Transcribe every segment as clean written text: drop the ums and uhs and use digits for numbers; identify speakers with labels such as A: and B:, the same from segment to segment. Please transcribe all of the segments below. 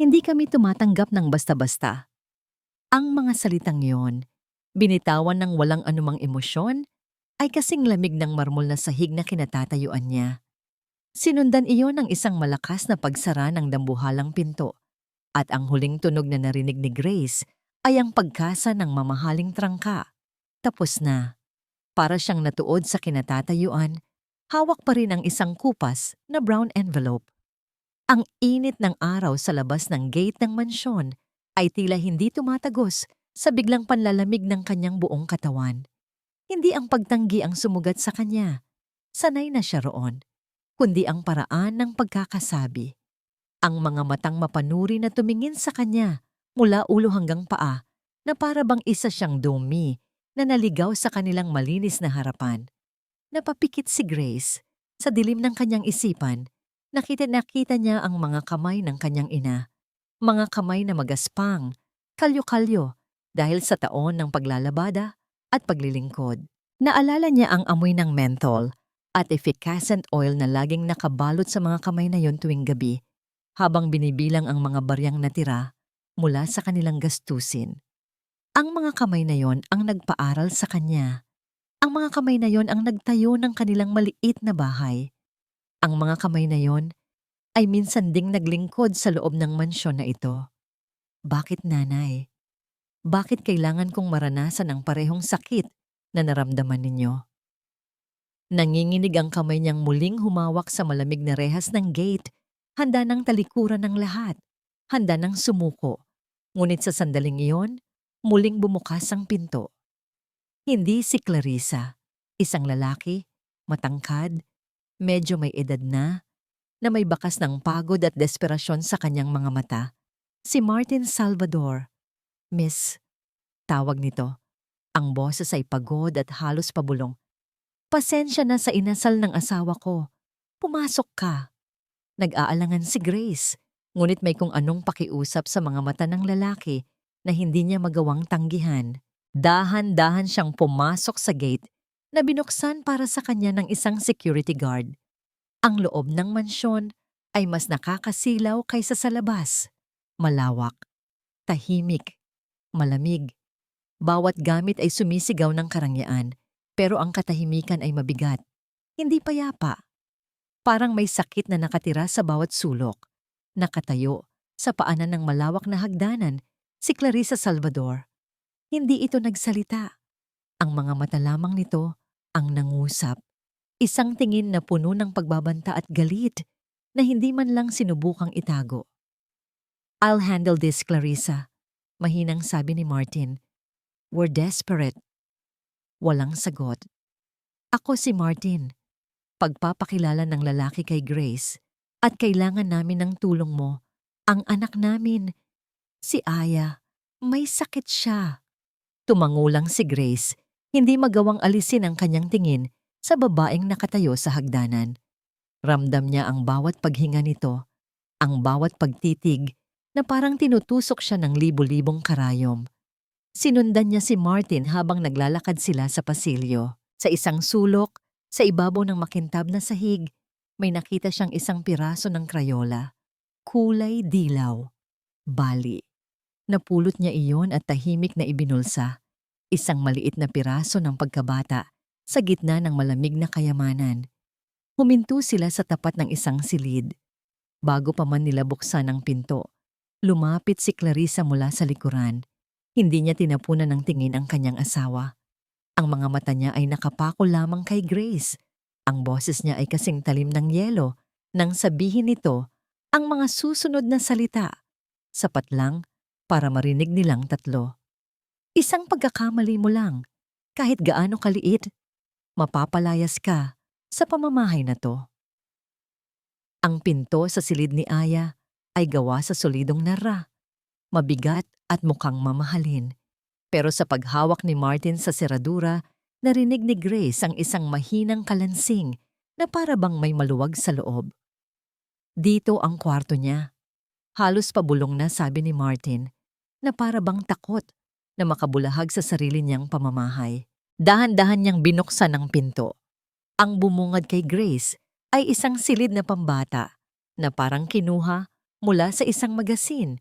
A: Hindi kami tumatanggap ng basta-basta. Ang mga salitang yon, binitawan ng walang anumang emosyon, ay kasing lamig ng marmol na sahig na kinatatayuan niya. Sinundan iyon ng isang malakas na pagsara ng dambuhalang pinto, at ang huling tunog na narinig ni Grace ay ang pagkasa ng mamahaling trangka. Tapos na. Para siyang natuod sa kinatatayuan, hawak pa rin ang isang kupas na brown envelope. Ang init ng araw sa labas ng gate ng mansyon ay tila hindi tumatagos sa biglang panlalamig ng kanyang buong katawan. Hindi ang pagtanggi ang sumugat sa kanya, sanay na siya roon, kundi ang paraan ng pagkakasabi. Ang mga matang mapanuri na tumingin sa kanya mula ulo hanggang paa na para bang isa siyang dumi na naligaw sa kanilang malinis na harapan. Napapikit si Grace sa dilim ng kanyang isipan. Nakita niya ang mga kamay ng kanyang ina, mga kamay na magaspang, kalyo-kalyo dahil sa taon ng paglalabada at paglilingkod. Naalala niya ang amoy ng menthol at effervescent oil na laging nakabalot sa mga kamay na yon tuwing gabi habang binibilang ang mga baryang natira mula sa kanilang gastusin. Ang mga kamay na yon ang nagpaaral sa kanya. Ang mga kamay na yon ang nagtayo ng kanilang maliit na bahay. Ang mga kamay na yon ay minsan ding naglingkod sa loob ng mansyon na ito. Bakit, nanay? Bakit kailangan kong maranasan ang parehong sakit na naramdaman ninyo? Nanginginig ang kamay niyang muling humawak sa malamig na rehas ng gate, handa ng talikuran ng lahat, handa ng sumuko. Ngunit sa sandaling iyon, muling bumukas ang pinto. Hindi si Clarissa, isang lalaki, matangkad, medyo may edad na may bakas ng pagod at desperasyon sa kanyang mga mata. Si Martin Salvador. Miss, tawag nito. Ang boses ay pagod at halos pabulong. Pasensya na sa inasal ng asawa ko. Pumasok ka. Nag-aalangan si Grace, ngunit may kung anong pakiusap sa mga mata ng lalaki na hindi niya magawang tanggihan. Dahan-dahan siyang pumasok sa gate na binuksan para sa kanya ng isang security guard. Ang loob ng mansyon ay mas nakakasilaw kaysa sa labas. Malawak, tahimik, malamig. Bawat gamit ay sumisigaw ng karangyaan, pero ang katahimikan ay mabigat. Hindi payapa. Parang may sakit na nakatira sa bawat sulok. Nakatayo sa paanan ng malawak na hagdanan, si Clarissa Salvador. Hindi ito nagsalita. Ang mga mata lamang nito ang nangusap. Isang tingin na puno ng pagbabanta at galit na hindi man lang sinubukang itago. I'll handle this, Clarissa, mahinang sabi ni Martin. We're desperate. Walang sagot. Ako si Martin. Pagpapakilala ng lalaki kay Grace at kailangan namin ng tulong mo. Ang anak namin, si Aya, may sakit siya. Tumangulang si Grace, hindi magawang alisin ang kanyang tingin sa babaeng nakatayo sa hagdanan. Ramdam niya ang bawat paghinga nito, ang bawat pagtitig na parang tinutusok siya ng libu-libong karayom. Sinundan niya si Martin habang naglalakad sila sa pasilyo. Sa isang sulok, sa ibabaw ng makintab na sahig, may nakita siyang isang piraso ng krayola. Kulay dilaw. Bali. Napulot niya iyon at tahimik na ibinulsa. Isang maliit na piraso ng pagkabata sa gitna ng malamig na kayamanan. Huminto sila sa tapat ng isang silid. Bago pa man nila buksan ang pinto, lumapit si Clarissa mula sa likuran. Hindi niya tinapunan ng tingin ang kanyang asawa. Ang mga mata niya ay nakapako lamang kay Grace. Ang boses niya ay kasing talim ng yelo nang sabihin nito ang mga susunod na salita. Sapat lang para marinig nilang tatlo. Isang pagkakamali mo lang, kahit gaano kaliit, mapapalayas ka sa pamamahay na to. Ang pinto sa silid ni Aya ay gawa sa solidong narra, mabigat at mukhang mamahalin. Pero sa paghawak ni Martin sa seradura, narinig ni Grace ang isang mahinang kalansing na para bang may maluwag sa loob. Dito ang kwarto niya. Halos pabulong na, sabi ni Martin, na para bang takot na makabulahag sa sarili niyang pamamahay. Dahan-dahan niyang binuksan ang pinto. Ang bumungad kay Grace ay isang silid na pambata na parang kinuha mula sa isang magasin.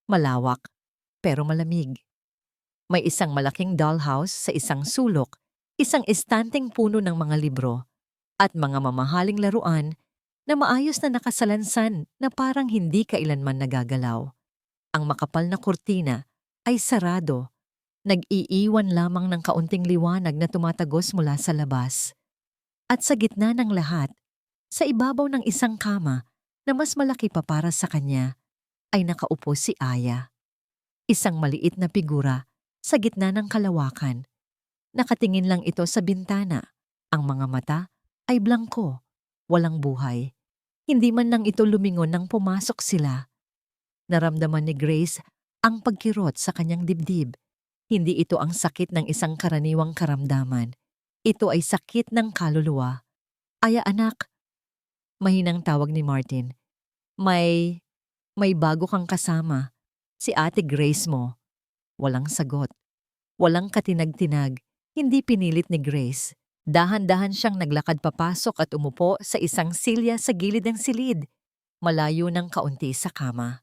A: Malawak, pero malamig. May isang malaking dollhouse sa isang sulok, isang estanteng puno ng mga libro, at mga mamahaling laruan na maayos na nakasalansan na parang hindi kailanman nagagalaw. Ang makapal na kurtina ay sarado, nag-iiwan lamang ng kaunting liwanag na tumatagos mula sa labas. At sa gitna ng lahat, sa ibabaw ng isang kama na mas malaki pa para sa kanya, ay nakaupo si Aya. Isang maliit na figura sa gitna ng kalawakan. Nakatingin lang ito sa bintana. Ang mga mata ay blangko, walang buhay. Hindi man lang ito lumingon nang pumasok sila. Naramdaman ni Grace ang pagkirot sa kanyang dibdib. Hindi ito ang sakit ng isang karaniwang karamdaman. Ito ay sakit ng kaluluwa. Aya anak, mahinang tawag ni Martin. May bago kang kasama. Si Ate Grace mo. Walang sagot. Walang katinag-tinag. Hindi pinilit ni Grace. Dahan-dahan siyang naglakad papasok at umupo sa isang silya sa gilid ng silid, malayo ng kaunti sa kama.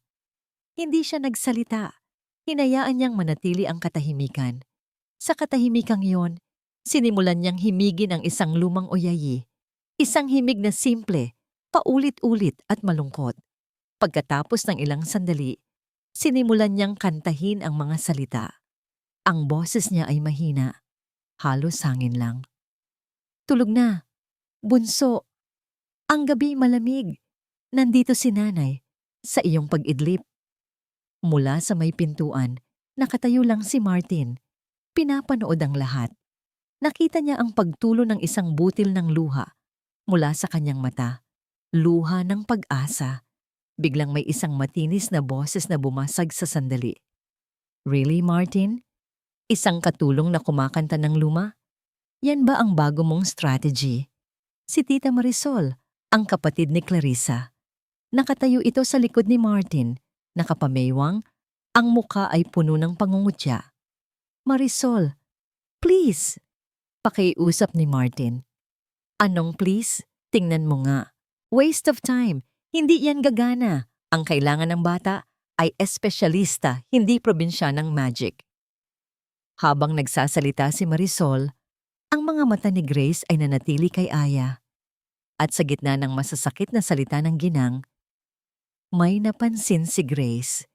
A: Hindi siya nagsalita. Hinayaan niyang manatili ang katahimikan. Sa katahimikang yon, sinimulan niyang himigin ang isang lumang oyayi. Isang himig na simple, paulit-ulit at malungkot. Pagkatapos ng ilang sandali, sinimulan niyang kantahin ang mga salita. Ang boses niya ay mahina, halos hangin lang. Tulog na. Bunso. Ang gabi malamig. Nandito si nanay. Sa iyong pag-idlip. Mula sa may pintuan, nakatayo lang si Martin. Pinapanood ang lahat. Nakita niya ang pagtulo ng isang butil ng luha mula sa kanyang mata. Luha ng pag-asa. Biglang may isang matinis na boses na bumasag sa sandali. Really, Martin? Isang katulong na kumakanta ng luma? Yan ba ang bago mong strategy? Si Tita Marisol, ang kapatid ni Clarissa. Nakatayo ito sa likod ni Martin, nakapameywang, ang muka ay puno ng pangungutya. Marisol, please! Pakiusap ni Martin. Anong please? Tingnan mo nga. Waste of time. Hindi yan gagana. Ang kailangan ng bata ay espesyalista, hindi probinsyanang magic. Habang nagsasalita si Marisol, ang mga mata ni Grace ay nanatili kay Aya. At sa gitna ng masasakit na salita ng ginang, may napansin si Grace.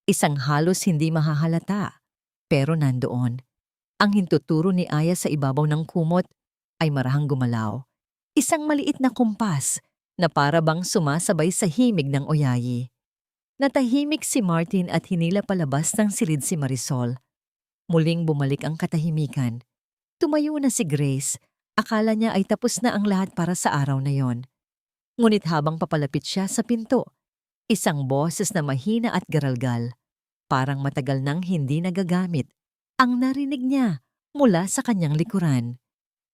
A: Isang halos hindi mahahalata, pero nandoon. Ang hintuturo ni Aya sa ibabaw ng kumot ay marahang gumalaw. Isang maliit na kumpas na para bang sumasabay sa himig ng oyayi. Natahimik si Martin at hinila palabas ng silid si Marisol. Muling bumalik ang katahimikan. Tumayo na si Grace. Akala niya ay tapos na ang lahat para sa araw na yon. Ngunit habang papalapit siya sa pinto, isang boses na mahina at garalgal, parang matagal nang hindi nagagamit, ang narinig niya mula sa kanyang likuran.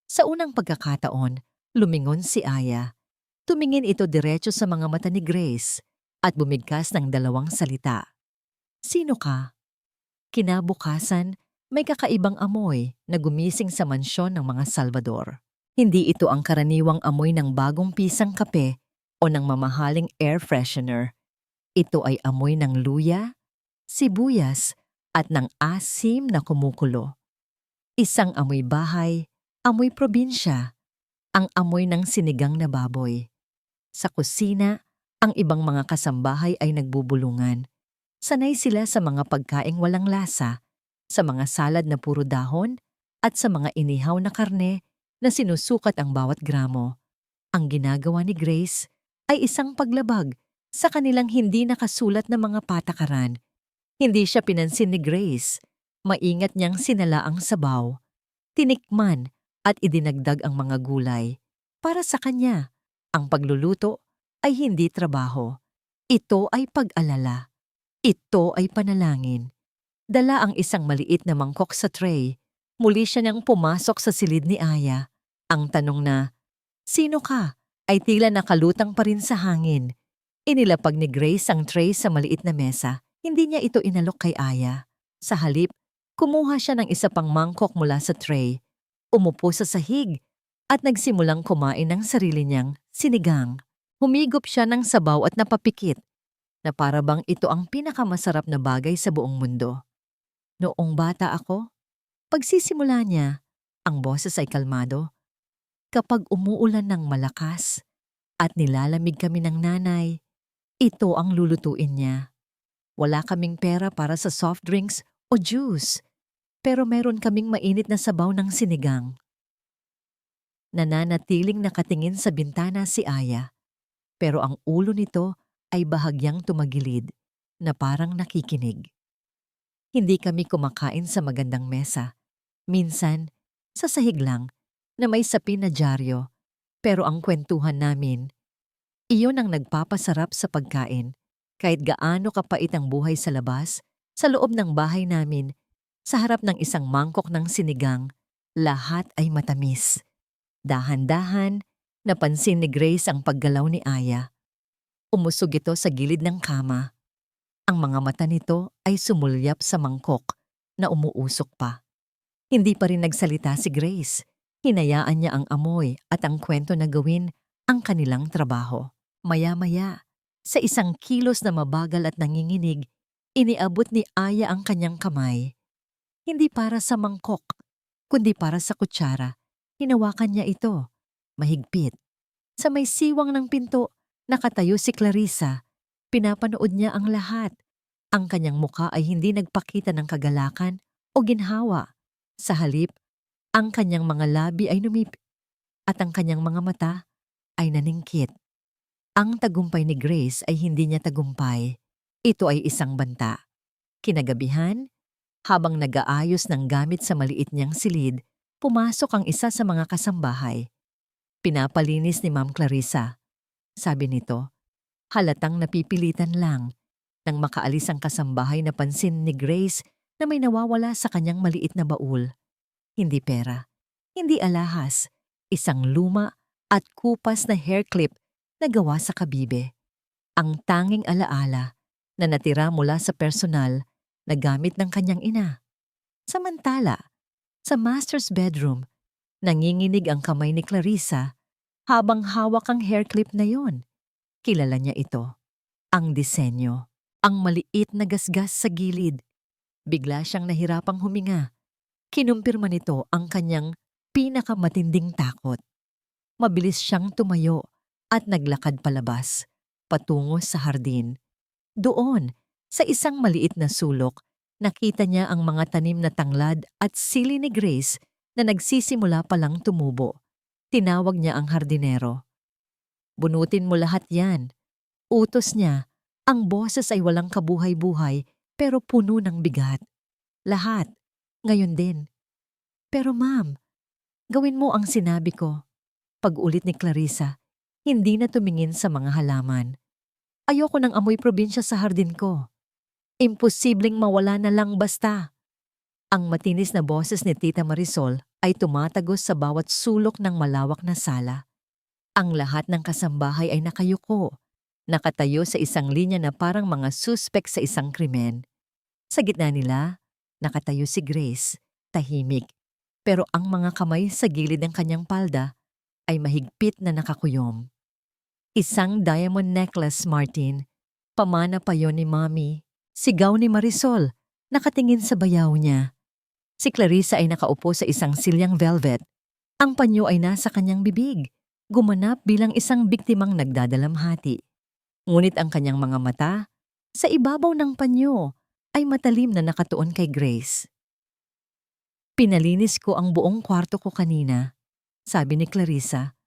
A: Sa unang pagkakataon, lumingon si Aya. Tumingin ito diretso sa mga mata ni Grace at bumigkas ng dalawang salita. Sino ka? Kinabukasan, may kakaibang amoy na gumising sa mansyon ng mga Salvador. Hindi ito ang karaniwang amoy ng bagong pisang kape o ng mamahaling air freshener. Ito ay amoy ng luya, sibuyas at ng asim na kumukulo. Isang amoy bahay, amoy probinsya, ang amoy ng sinigang na baboy. Sa kusina, ang ibang mga kasambahay ay nagbubulungan. Sanay sila sa mga pagkaing walang lasa, sa mga salad na puro dahon, at sa mga inihaw na karne na sinusukat ang bawat gramo. Ang ginagawa ni Grace ay isang paglabag sa kanilang hindi nakasulat na mga patakaran. Hindi siya pinansin ni Grace. Maingat niyang sinala ang sabaw. Tinikman at idinagdag ang mga gulay. Para sa kanya, ang pagluluto ay hindi trabaho. Ito ay pag-alala. Ito ay panalangin. Dala ang isang maliit na mangkok sa tray. Muli siya niyang pumasok sa silid ni Aya. Ang tanong na, "Sino ka?" ay tila nakalutang pa rin sa hangin. Inilapag ni Grace ang tray sa maliit na mesa. Hindi niya ito inalok kay Aya. Sa halip, kumuha siya ng isa pang mangkok mula sa tray. Umupo sa sahig at nagsimulang kumain ng sarili niyang sinigang. Humigop siya ng sabaw at napapikit. na para bang ito ang pinakamasarap na bagay sa buong mundo. Noong bata ako, pagsisimula niya, ang boses ay kalmado. Kapag umuulan ng malakas at nilalamig kami ng nanay, ito ang lulutuin niya. Wala kaming pera para sa soft drinks o juice, pero meron kaming mainit na sabaw ng sinigang. Nananatiling nakatingin sa bintana si Aya, pero ang ulo nito ay bahagyang tumagilid na parang nakikinig. Hindi kami kumakain sa magandang mesa. Minsan, sa sahig lang na may sapin na dyaryo, pero ang kwentuhan namin, iyon ang nagpapasarap sa pagkain. Kahit gaano kapait ang buhay sa labas, sa loob ng bahay namin, sa harap ng isang mangkok ng sinigang, lahat ay matamis. Dahan-dahan, napansin ni Grace ang paggalaw ni Aya. Umusog ito sa gilid ng kama. Ang mga mata nito ay sumulyap sa mangkok na umuusok pa. Hindi pa rin nagsalita si Grace. Hinayaan niya ang amoy at ang kwento na gawin ang kanilang trabaho. Maya-maya, sa isang kilos na mabagal at nanginginig, iniabot ni Aya ang kanyang kamay. Hindi para sa mangkok, kundi para sa kutsara. Hinawakan niya ito, mahigpit. Sa may siwang ng pinto, nakatayo si Clarissa. Pinapanood niya ang lahat. Ang kanyang muka ay hindi nagpakita ng kagalakan o ginhawa. Sa halip, ang kanyang mga labi ay at ang kanyang mga mata ay naningkit. Ang tagumpay ni Grace ay hindi niya tagumpay. Ito ay isang banta. Kinagabihan, habang nag-aayos ng gamit sa maliit niyang silid, pumasok ang isa sa mga kasambahay. Pinapalinis ni Ma'am Clarissa. Sabi nito, halatang napipilitan lang. Nang makaalis ang kasambahay, napansin ni Grace na may nawawala sa kanyang maliit na baul. Hindi pera, hindi alahas, isang luma at kupas na hair clip na gawa sa kabibe. Ang tanging alaala na natira mula sa personal na gamit ng kanyang ina. Samantala, sa master's bedroom, nanginginig ang kamay ni Clarissa habang hawak ang hair clip na yon. Kilala niya ito. Ang disenyo, ang maliit na gasgas sa gilid. Bigla siyang nahirapang huminga. Kinumpirma nito ang kanyang pinakamatinding takot. Mabilis siyang tumayo at naglakad palabas, patungo sa hardin. Doon, sa isang maliit na sulok, nakita niya ang mga tanim na tanglad at sili ni Grace na nagsisimula palang tumubo. Tinawag niya ang hardinero. Bunutin mo lahat yan. Utos niya, ang boses ay walang kabuhay-buhay pero puno ng bigat. Lahat, ngayon din. Pero ma'am, gawin mo ang sinabi ko. Pag-ulit ni Clarissa, hindi na tumingin sa mga halaman. Ayoko ng amoy probinsya sa hardin ko. Imposibleng mawala na lang basta. Ang matinis na boses ni Tita Marisol ay tumatagos sa bawat sulok ng malawak na sala. Ang lahat ng kasambahay ay nakayuko, nakatayo sa isang linya na parang mga suspek sa isang krimen. Sa gitna nila, nakatayo si Grace, tahimik, pero ang mga kamay sa gilid ng kanyang palda ay mahigpit na nakakuyom. Isang diamond necklace, Martin. Pamana pa yon ni Mommy. Sigaw ni Marisol, nakatingin sa bayaw niya. Si Clarissa ay nakaupo sa isang silyang velvet. Ang panyo ay nasa kanyang bibig, gumanap bilang isang biktimang nagdadalamhati. Ngunit ang kanyang mga mata, sa ibabaw ng panyo, ay matalim na nakatuon kay Grace. Pinalinis ko ang buong kwarto ko kanina, sabi ni Clarissa.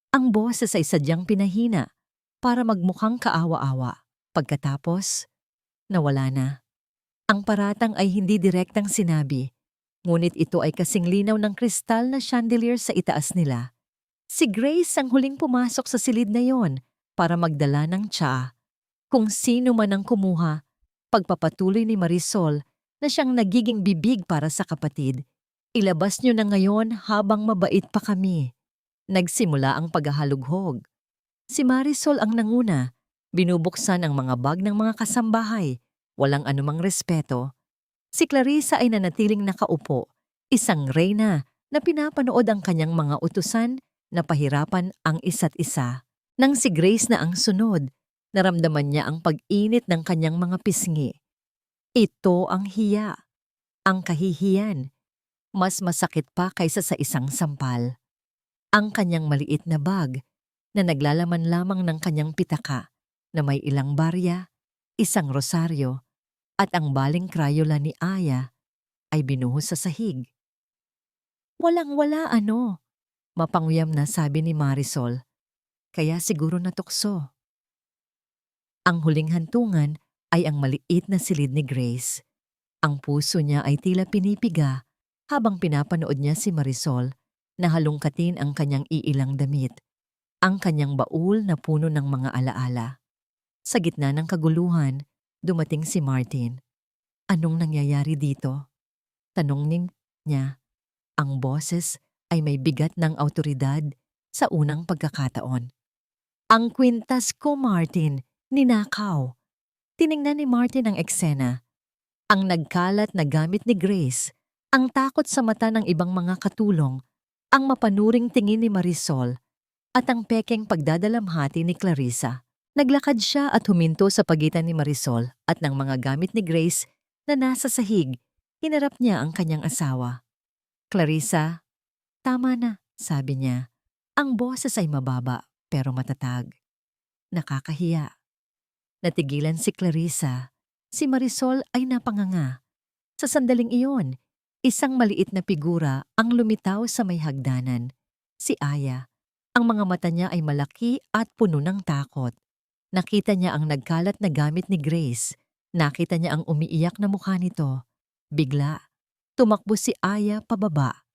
A: Ang boses ay sadyang pinahina para magmukhang kaawa-awa. Pagkatapos, nawala na. Ang paratang ay hindi direktang sinabi, ngunit ito ay kasing linaw ng kristal na chandelier sa itaas nila. Si Grace ang huling pumasok sa silid na yon para magdala ng tsaa. Kung sino man ang kumuha, pagpapatuloy ni Marisol na siyang nagiging bibig para sa kapatid. Ilabas niyo na ngayon habang mabait pa kami. Nagsimula ang paghahalughog. Si Marisol ang nanguna, binubuksan ang mga bag ng mga kasambahay, walang anumang respeto. Si Clarissa ay nanatiling nakaupo, isang reyna na pinapanood ang kanyang mga utusan na pahirapan ang isa't isa. Nang si Grace na ang sunod, Naramdaman niya ang pag-init ng kanyang mga pisngi. Ito ang hiya, ang kahihiyan. Mas masakit pa kaysa sa isang sampal. Ang kanyang maliit na bag na naglalaman lamang ng kanyang pitaka na may ilang barya, isang rosaryo, at ang baling Crayola ni Aya ay binuhos sa sahig. Walang-wala ano, mapanguyam na sabi ni Marisol, kaya siguro natukso. Ang huling hantungan ay ang maliit na silid ni Grace. Ang puso niya ay tila pinipiga habang pinapanood niya si Marisol na halongkatin ang kanyang iilang damit, ang kanyang baul na puno ng mga alaala. Sa gitna ng kaguluhan, dumating si Martin. Anong nangyayari dito? Tanong niya. Ang boses ay may bigat ng awtoridad sa unang pagkakataon. Ang kwintas ko, Martin, ninakaw. Tiningnan ni Martin ang eksena. Ang nagkalat na gamit ni Grace, ang takot sa mata ng ibang mga katulong, ang mapanuring tingin ni Marisol, at ang pekeng pagdadalamhati ni Clarissa. Naglakad siya at huminto sa pagitan ni Marisol at ng mga gamit ni Grace na nasa sahig. Hinarap niya ang kanyang asawa. Clarissa, tama na, sabi niya. Ang boses ay mababa pero matatag. Nakakahiya. Natigilan si Clarissa. Si Marisol ay napanganga. Sa sandaling iyon, isang maliit na figura ang lumitaw sa may hagdanan. Si Aya. Ang mga mata niya ay malaki at puno ng takot. Nakita niya ang nagkalat na gamit ni Grace. Nakita niya ang umiiyak na mukha nito. Bigla, tumakbo si Aya pababa.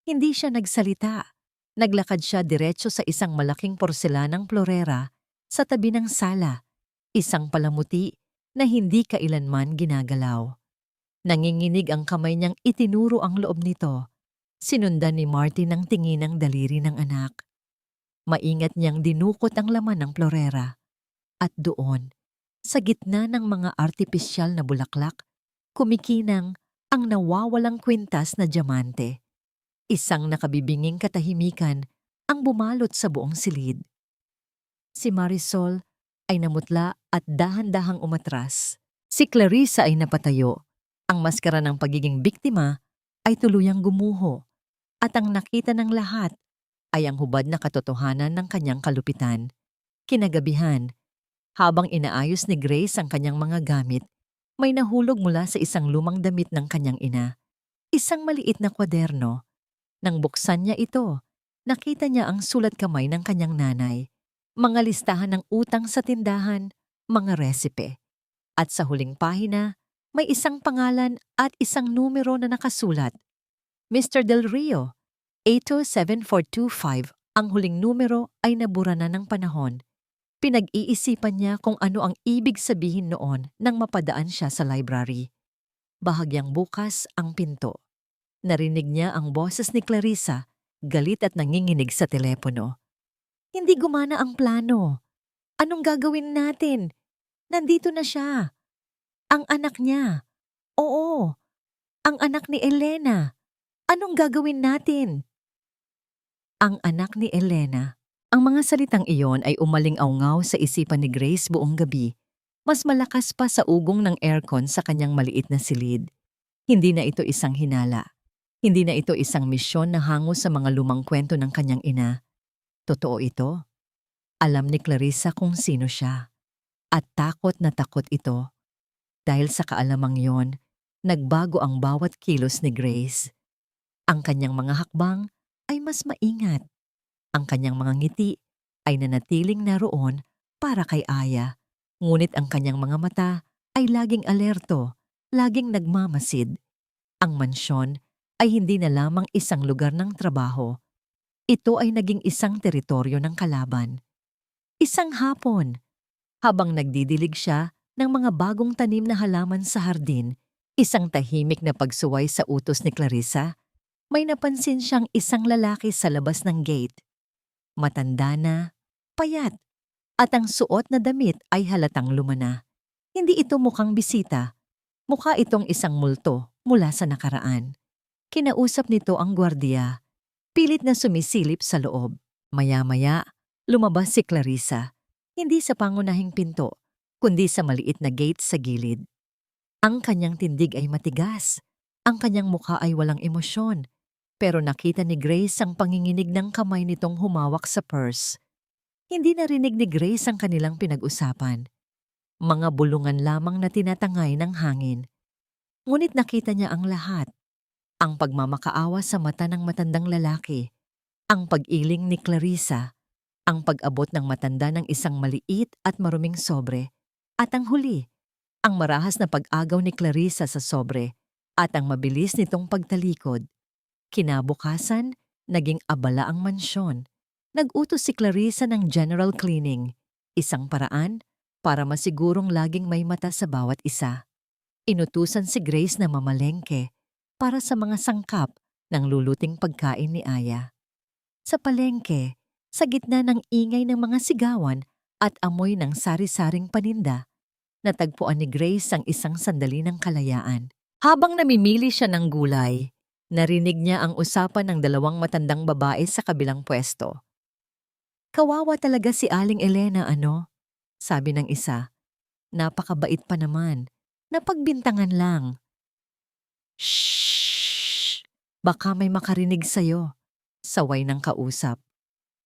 A: Hindi siya nagsalita. Naglakad siya diretso sa isang malaking porselanang florera sa tabi ng sala. Isang palamuti na hindi kailanman ginagalaw. Nanginginig ang kamay niyang itinuro ang loob nito. Sinundan ni Martin ang tingin ng daliri ng anak. Maingat niyang dinukot ang laman ng florera. At doon, sa gitna ng mga artipisyal na bulaklak, kumikinang ang nawawalang kwintas na diamante. Isang nakabibinging katahimikan ang bumalot sa buong silid. Si Marisol ay namutla at dahan-dahang umatras. Si Clarissa ay napatayo. Ang maskara ng pagiging biktima ay tuluyang gumuho. At ang nakita ng lahat ay ang hubad na katotohanan ng kanyang kalupitan. Kinagabihan, habang inaayos ni Grace ang kanyang mga gamit, may nahulog mula sa isang lumang damit ng kanyang ina. Isang maliit na kwaderno. Nang buksan niya ito, nakita niya ang sulat kamay ng kanyang nanay. Mga listahan ng utang sa tindahan, mga resipe. At sa huling pahina, may isang pangalan at isang numero na nakasulat. Mr. Del Rio, 827425. Ang huling numero ay nabura na ng panahon. Pinag-iisipan niya kung ano ang ibig sabihin noon nang mapadaan siya sa library. Bahagyang bukas ang pinto. Narinig niya ang boses ni Clarissa, galit at nanginginig sa telepono. Hindi gumana ang plano. Anong gagawin natin? Nandito na siya. Ang anak niya. Oo, ang anak ni Elena. Anong gagawin natin? Ang anak ni Elena. Ang mga salitang iyon ay umaling-awngaw sa isipan ni Grace buong gabi. Mas malakas pa sa ugong ng aircon sa kanyang maliit na silid. Hindi na ito isang hinala. Hindi na ito isang misyon na hango sa mga lumang kwento ng kanyang ina. Totoo ito. Alam ni Clarissa kung sino siya. At takot na takot ito. Dahil sa kaalamang yon, nagbago ang bawat kilos ni Grace. Ang kanyang mga hakbang ay mas maingat. Ang kanyang mga ngiti ay nanatiling naroon para kay Aya. Ngunit ang kanyang mga mata ay laging alerto, laging nagmamasid. Ang mansyon ay hindi na lamang isang lugar ng trabaho. Ito ay naging isang teritoryo ng kalaban. Isang hapon, habang nagdidilig siya ng mga bagong tanim na halaman sa hardin, isang tahimik na pagsuway sa utos ni Clarissa, may napansin siyang isang lalaki sa labas ng gate. Matanda na, payat, at ang suot na damit ay halatang lumana. Hindi ito mukhang bisita. Mukha itong isang multo mula sa nakaraan. Kinausap nito ang gwardiya. Pilit na sumisilip sa loob. Maya-maya, lumabas si Clarissa. Hindi sa pangunahing pinto, kundi sa maliit na gate sa gilid. Ang kanyang tindig ay matigas. Ang kanyang mukha ay walang emosyon. Pero nakita ni Grace ang panginginig ng kamay nitong humawak sa purse. Hindi narinig ni Grace ang kanilang pinag-usapan. Mga bulungan lamang na tinatangay ng hangin. Ngunit nakita niya ang lahat. Ang pagmamakaawa sa mata ng matandang lalaki. Ang pag-iling ni Clarissa. Ang pag-abot ng matanda ng isang maliit at maruming sobre. At ang huli, ang marahas na pag-agaw ni Clarissa sa sobre at ang mabilis nitong pagtalikod. Kinabukasan, naging abala ang mansyon. Nag-utos si Clarissa ng general cleaning, isang paraan para masigurong laging may mata sa bawat isa. Inutusan si Grace na mamalengke para sa mga sangkap ng luluting pagkain ni Aya. Sa palengke, sa gitna ng ingay ng mga sigawan at amoy ng sari-saring paninda, natagpuan ni Grace ang isang sandali ng kalayaan. Habang namimili siya ng gulay, narinig niya ang usapan ng dalawang matandang babae sa kabilang pwesto. "Kawawa talaga si Aling Elena, ano?" sabi ng isa. "Napakabait pa naman. Napagbintangan lang." "Shhh! Baka may makarinig sa'yo," saway ng kausap.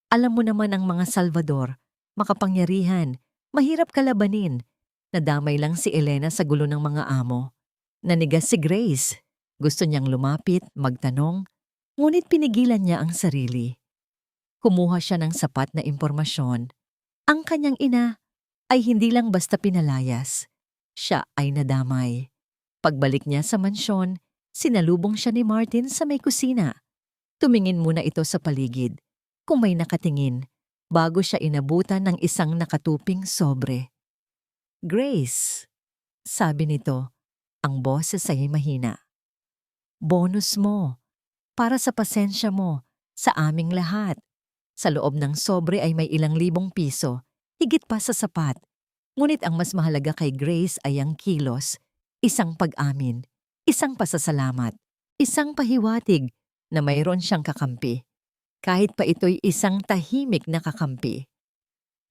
A: "Alam mo naman ang mga Salvador, makapangyarihan, mahirap kalabanin. Nadamay lang si Elena sa gulo ng mga amo." Nanigas si Grace. Gusto niyang lumapit, magtanong, ngunit pinigilan niya ang sarili. Kumuha siya ng sapat na impormasyon. Ang kanyang ina ay hindi lang basta pinalayas. Siya ay nadamay. Pagbalik niya sa mansyon, sinalubong siya ni Martin sa may kusina. Tumingin muna ito sa paligid, kung may nakatingin, bago siya inabutan ng isang nakatuping sobre. "Grace," sabi nito, ang boses ay mahina. "Bonus mo, para sa pasensya mo, sa aming lahat." Sa loob ng sobre ay may ilang libong piso, higit pa sa sapat. Ngunit ang mas mahalaga kay Grace ay ang kilos, isang pag-amin, isang pasasalamat, isang pahiwatig na mayroon siyang kakampi. Kahit pa ito'y isang tahimik na kakampi.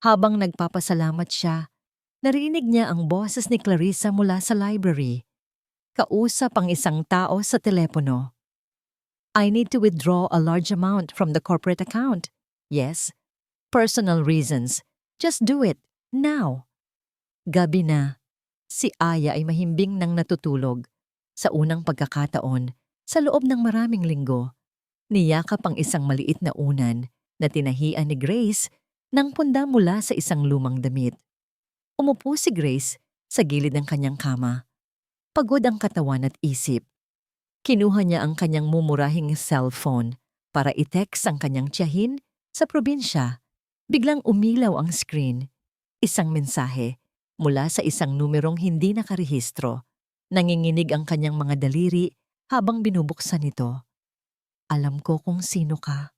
A: Habang nagpapasalamat siya, narinig niya ang boses ni Clarissa mula sa library. Kausap ang isang tao sa telepono. "I need to withdraw a large amount from the corporate account." "Yes. Personal reasons. Just do it. Now." Gabi na. Si Aya ay mahimbing nang natutulog. Sa unang pagkakataon, sa loob ng maraming linggo, niyakap ang isang maliit na unan na tinahian ni Grace nang punda mula sa isang lumang damit. Umupo si Grace sa gilid ng kanyang kama. Pagod ang katawan at isip. Kinuha niya ang kanyang mumurahing cellphone para i-text ang kanyang tiyahin sa probinsya. Biglang umilaw ang screen. Isang mensahe mula sa isang numerong hindi nakarehistro. Nanginginig ang kanyang mga daliri habang binubuksan ito. "Alam ko kung sino ka.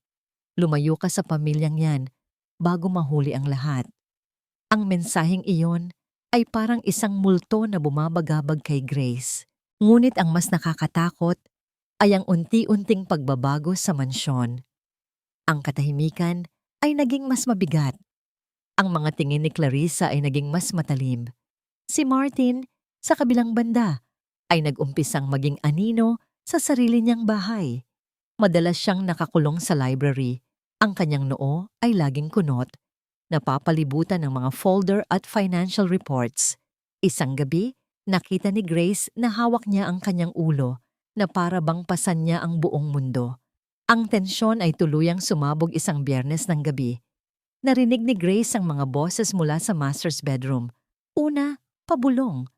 A: Lumayo ka sa pamilyang yan bago mahuli ang lahat." Ang mensaheng iyon ay parang isang multo na bumabagabag kay Grace. Ngunit ang mas nakakatakot ay ang unti-unting pagbabago sa mansyon. Ang katahimikan ay naging mas mabigat. Ang mga tingin ni Clarissa ay naging mas matalim. Si Martin, sa kabilang banda, ay nag-umpisang maging anino sa sarili niyang bahay. Madalas siyang nakakulong sa library. Ang kanyang noo ay laging kunot. Napapalibutan ng mga folder at financial reports. Isang gabi, nakita ni Grace na hawak niya ang kanyang ulo na para bang pasan niya ang buong mundo. Ang tensyon ay tuluyang sumabog isang Biyernes ng gabi. Narinig ni Grace ang mga boses mula sa master's bedroom. Una, pabulong.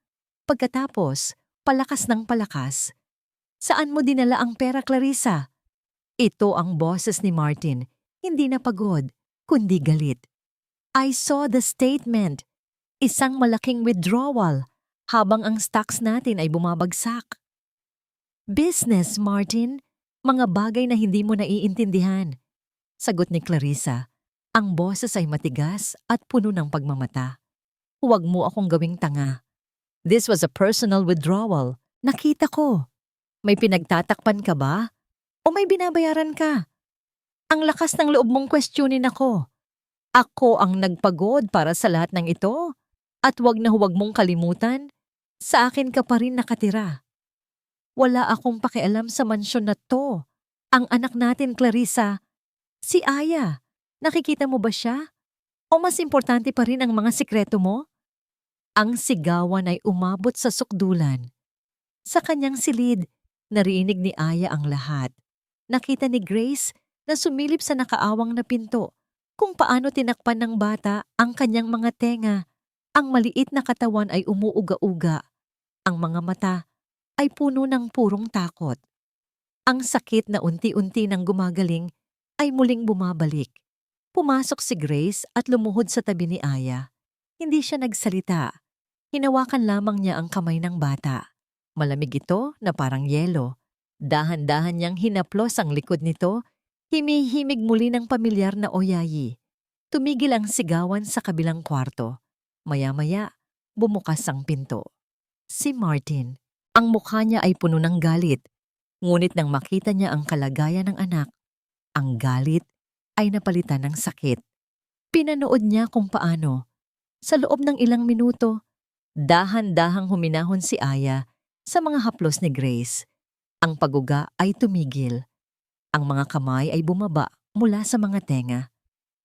A: Pagkatapos, palakas ng palakas. "Saan mo dinala ang pera, Clarissa?" Ito ang boses ni Martin, hindi na pagod, kundi galit. "I saw the statement. Isang malaking withdrawal habang ang stocks natin ay bumabagsak." "Business, Martin. Mga bagay na hindi mo naiintindihan." Sagot ni Clarissa. Ang boses ay matigas at puno ng pagmamata. "Huwag mo akong gawing tanga. This was a personal withdrawal. Nakita ko. May pinagtatakpan ka ba? O may binabayaran ka? Ang lakas ng loob mong questionin ako." Ako ang nagpagod para sa lahat ng ito. At huwag mong kalimutan, sa akin ka pa rin nakatira. Wala akong pakialam sa mansyon na to. Ang anak natin, Clarissa, si Aya. Nakikita mo ba siya? O mas importante pa rin ang mga sikreto mo? Ang sigawan ay umabot sa sukdulan. Sa kanyang silid, narinig ni Aya ang lahat. Nakita ni Grace na sumilip sa nakaawang na pinto kung paano tinakpan ng bata ang kanyang mga tenga. Ang maliit na katawan ay umuuga-uga. Ang mga mata ay puno ng purong takot. Ang sakit na unti-unti nang gumagaling ay muling bumabalik. Pumasok si Grace at lumuhod sa tabi ni Aya. Hindi siya nagsalita. Hinawakan lamang niya ang kamay ng bata. Malamig ito na parang yelo. Dahan-dahan niyang hinaplos ang likod nito. Himihimig muli ng pamilyar na oyayi. Tumigil ang sigawan sa kabilang kwarto. Maya-maya, bumukas ang pinto. Si Martin. Ang mukha niya ay puno ng galit. Ngunit nang makita niya ang kalagayan ng anak, ang galit ay napalitan ng sakit. Pinanood niya kung paano. Sa loob ng ilang minuto, dahan-dahang huminahon si Aya sa mga haplos ni Grace. Ang paguga ay tumigil. Ang mga kamay ay bumaba mula sa mga tenga.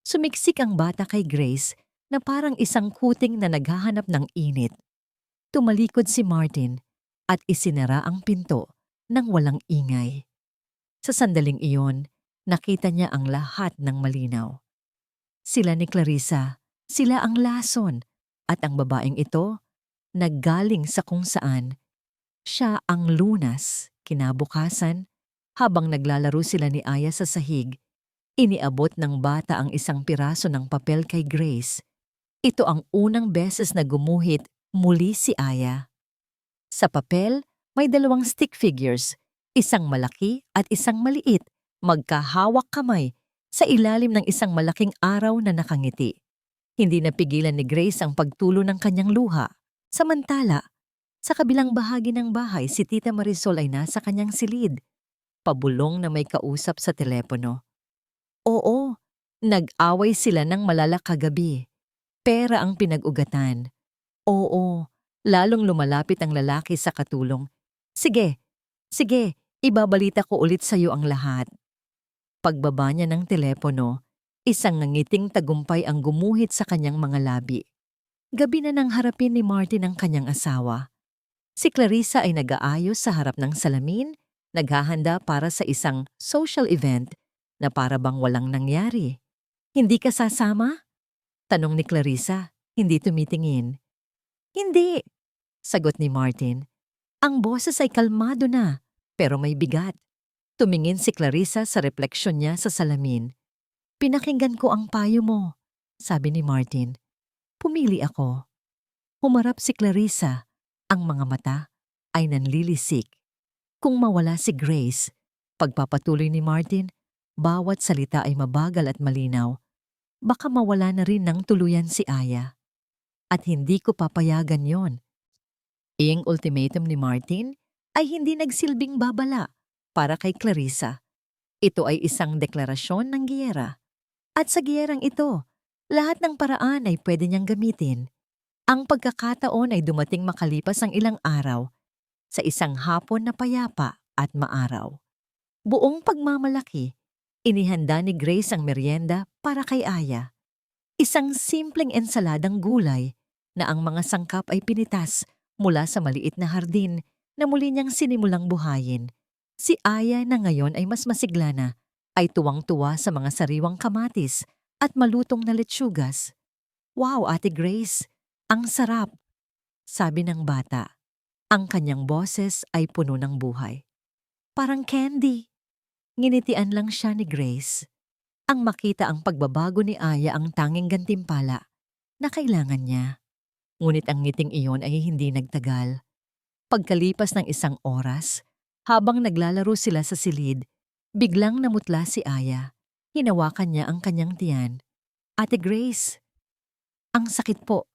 A: Sumiksik ang bata kay Grace na parang isang kuting na naghahanap ng init. Tumalikod si Martin at isinara ang pinto nang walang ingay. Sa sandaling iyon, nakita niya ang lahat ng malinaw. Sila ni Clarissa, sila ang lason, at ang babaeng ito, naggaling sa kung saan. Siya ang lunas. Kinabukasan, habang naglalaro sila ni Aya sa sahig, iniabot ng bata ang isang piraso ng papel kay Grace. Ito ang unang beses na gumuhit muli si Aya. Sa papel, may dalawang stick figures, isang malaki at isang maliit, magkahawak kamay sa ilalim ng isang malaking araw na nakangiti. Hindi napigilan ni Grace ang pagtulo ng kanyang luha. Samantala, sa kabilang bahagi ng bahay, si Tita Marisol ay nasa kanyang silid, pabulong na may kausap sa telepono. Oo, nag-away sila ng malala kagabi. Pera ang pinag-ugatan. Oo, lalong lumalapit ang lalaki sa katulong. Sige, ibabalita ko ulit sa iyo ang lahat. Pagbaba niya ng telepono, isang nangiting tagumpay ang gumuhit sa kanyang mga labi. Gabi na nang harapin ni Martin ang kanyang asawa. Si Clarissa ay nag-aayos sa harap ng salamin, naghahanda para sa isang social event na para bang walang nangyari. Hindi ka sasama? Tanong ni Clarissa, hindi tumitingin. Hindi, sagot ni Martin. Ang boses ay kalmado na, pero may bigat. Tumingin si Clarissa sa refleksyon niya sa salamin. Pinakinggan ko ang payo mo, sabi ni Martin. Pumili ako. Humarap si Clarissa. Ang mga mata ay nanlilisik. Kung mawala si Grace, pagpapatuloy ni Martin, bawat salita ay mabagal at malinaw. Baka mawala na rin ng tuluyan si Aya. At hindi ko papayagan yon. Iyang ultimatum ni Martin ay hindi nagsilbing babala para kay Clarissa. Ito ay isang deklarasyon ng giyera. At sa giyerang ito, lahat ng paraan ay pwede niyang gamitin. Ang pagkakataon ay dumating makalipas ang ilang araw sa isang hapon na payapa at maaraw. Buong pagmamalaki, inihanda ni Grace ang merienda para kay Aya. Isang simpleng ensaladang gulay na ang mga sangkap ay pinitas mula sa maliit na hardin na muli niyang sinimulang buhayin. Si Aya na ngayon ay mas masigla na, ay tuwang-tuwa sa mga sariwang kamatis at malutong na letsugas. Wow, Ate Grace! Ang sarap! Sabi ng bata. Ang kanyang boses ay puno ng buhay. Parang candy. Nginitian lang siya ni Grace. Ang makita ang pagbabago ni Aya ang tanging gantimpala na kailangan niya. Ngunit ang ngiting iyon ay hindi nagtagal. Pagkalipas ng isang oras, habang naglalaro sila sa silid, biglang namutla si Aya. Hinawakan niya ang kanyang tiyan. Ate Grace, ang sakit po.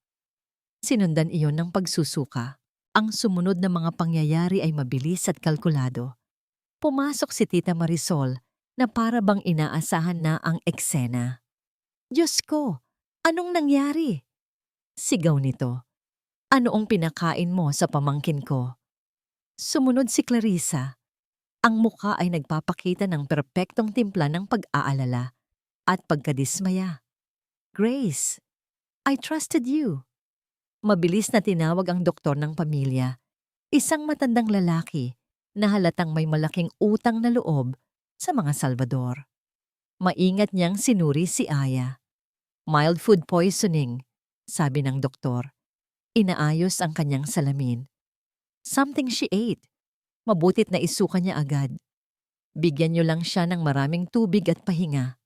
A: Sinundan iyon ng pagsusuka. Ang sumunod na mga pangyayari ay mabilis at kalkulado. Pumasok si Tita Marisol na para bang inaasahan na ang eksena. Diyos ko, anong nangyari? Sigaw nito. Ano ang pinakain mo sa pamangkin ko? Sumunod si Clarissa. Ang mukha ay nagpapakita ng perpektong timpla ng pag-aalala at pagkadismaya. Grace, I trusted you. Mabilis na tinawag ang doktor ng pamilya. Isang matandang lalaki na halatang may malaking utang na loob sa mga Salvador. Maingat niyang sinuri si Aya. Mild food poisoning, sabi ng doktor. Inaayos ang kanyang salamin. Something she ate. Mabutit na isuka niya agad. Bigyan niyo lang siya ng maraming tubig at pahinga.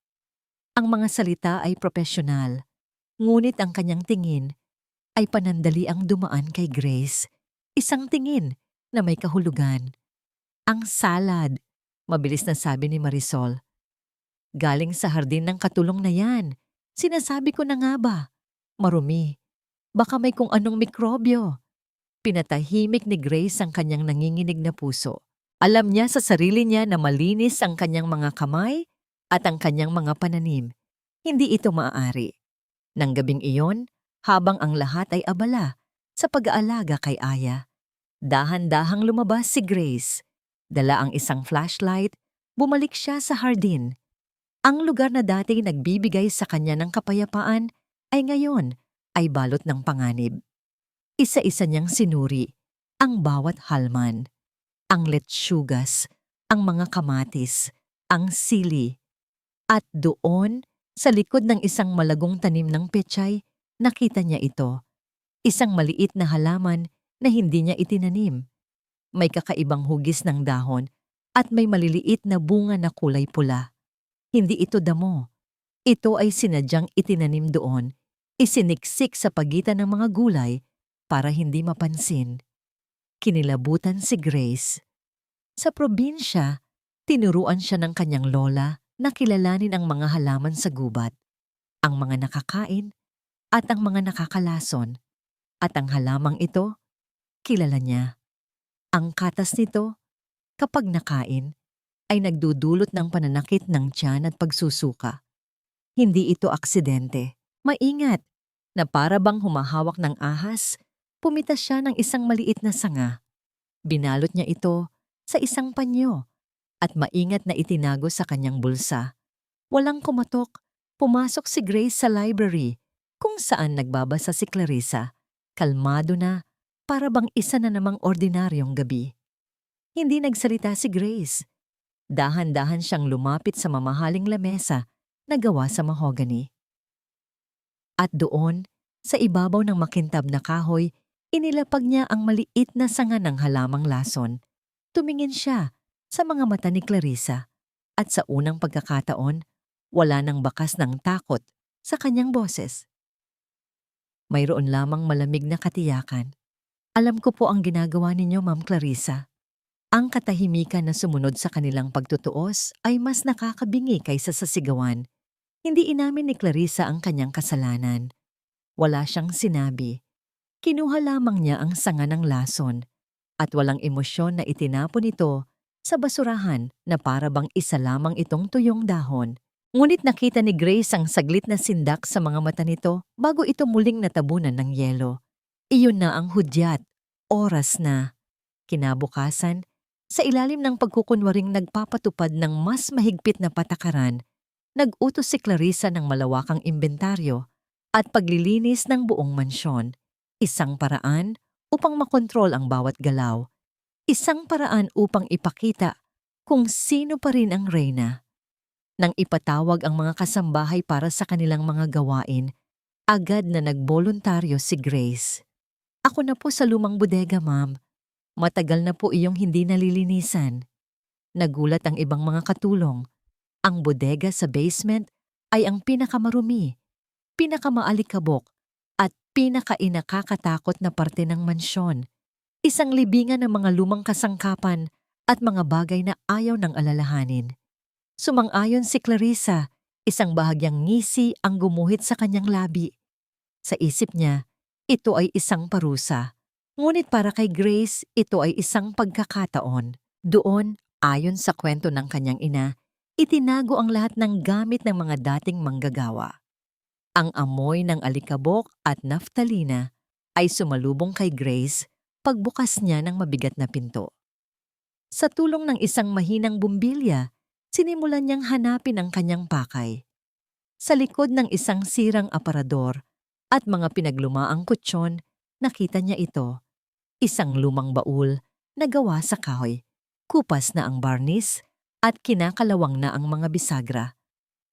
A: Ang mga salita ay propesyonal, ngunit ang kanyang tingin ay panandali ang dumaan kay Grace. Isang tingin na may kahulugan. Ang salad, mabilis na sabi ni Marisol. Galing sa hardin ng katulong na yan. Sinasabi ko na nga ba? Marumi. Baka may kung anong mikrobyo. Pinatahimik ni Grace ang kanyang nanginginig na puso. Alam niya sa sarili niya na malinis ang kanyang mga kamay at ang kanyang mga pananim. Hindi ito maaari. Nang gabing iyon, habang ang lahat ay abala sa pag-aalaga kay Aya, dahan-dahang lumabas si Grace. Dala ang isang flashlight, bumalik siya sa hardin. Ang lugar na dati nagbibigay sa kanya ng kapayapaan ay ngayon ay balot ng panganib. Isa-isa niyang sinuri ang bawat halman, ang letsugas, ang mga kamatis, ang sili. At doon, sa likod ng isang malagong tanim ng pechay, nakita niya ito. Isang maliit na halaman na hindi niya itinanim. May kakaibang hugis ng dahon at may maliliit na bunga na kulay pula. Hindi ito damo. Ito ay sinadyang itinanim doon, isiniksik sa pagitan ng mga gulay para hindi mapansin. Kinilabutan si Grace. Sa probinsya, tinuruan siya ng kanyang lola na kilalanin ang mga halaman sa gubat, ang mga nakakain at ang mga nakakalason. At ang halamang ito, kilala niya. Ang katas nito, kapag nakain, ay nagdudulot ng pananakit ng tiyan at pagsusuka. Hindi ito aksidente. Maingat na para bang humahawak ng ahas, pumitas siya ng isang maliit na sanga. Binalot niya ito sa isang panyo at maingat na itinago sa kanyang bulsa. Walang kumatok, pumasok si Grace sa library kung saan nagbabasa si Clarissa. Kalmado na, para bang isa na namang ordinaryong gabi. Hindi nagsalita si Grace. Dahan-dahan siyang lumapit sa mamahaling lamesa na gawa sa mahogany. At doon, sa ibabaw ng makintab na kahoy, inilapag niya ang maliit na sanga ng halamang lason. Tumingin siya sa mga mata ni Clarissa at sa unang pagkakataon, wala nang bakas ng takot sa kanyang boses. Mayroon lamang malamig na katiyakan. Alam ko po ang ginagawa ninyo, Ma'am Clarissa. Ang katahimikan na sumunod sa kanilang pagtutuos ay mas nakakabingi kaysa sa sigawan. Hindi inamin ni Clarissa ang kanyang kasalanan. Wala siyang sinabi. Kinuha lamang niya ang sanga ng lason at walang emosyon na itinapon ito sa basurahan na para bang isa lamang itong tuyong dahon. Ngunit nakita ni Grace ang saglit na sindak sa mga mata nito bago ito muling natabunan ng yelo. Iyon na ang hudyat. Oras na. Kinabukasan, sa ilalim ng pagkukunwaring nagpapatupad ng mas mahigpit na patakaran, nag-utos si Clarissa ng malawakang imbentaryo at paglilinis ng buong mansyon. Isang paraan upang makontrol ang bawat galaw. Isang paraan upang ipakita kung sino pa rin ang reyna. Nang ipatawag ang mga kasambahay para sa kanilang mga gawain, agad na nagboluntaryo si Grace. Ako na po sa lumang bodega, ma'am. Matagal na po iyong hindi nalilinisan. Nagulat ang ibang mga katulong. Ang bodega sa basement ay ang pinakamarumi, pinakamaalikabok, at pinakainakakatakot na parte ng mansyon. Isang libingan ng mga lumang kasangkapan at mga bagay na ayaw ng alalahanin. Sumang-ayon si Clarissa, isang bahagyang ngisi ang gumuhit sa kanyang labi. Sa isip niya, ito ay isang parusa. Ngunit para kay Grace, ito ay isang pagkakataon. Doon, ayon sa kwento ng kanyang ina, itinago ang lahat ng gamit ng mga dating manggagawa. Ang amoy ng alikabok at naftalina ay sumalubong kay Grace pagbukas niya ng mabigat na pinto. Sa tulong ng isang mahinang bumbilya, sinimulan niyang hanapin ang kanyang pakay. Sa likod ng isang sirang aparador at mga pinaglumaang kutsyon, nakita niya ito. Isang lumang baul na gawa sa kahoy. Kupas na ang barnis at kinakalawang na ang mga bisagra.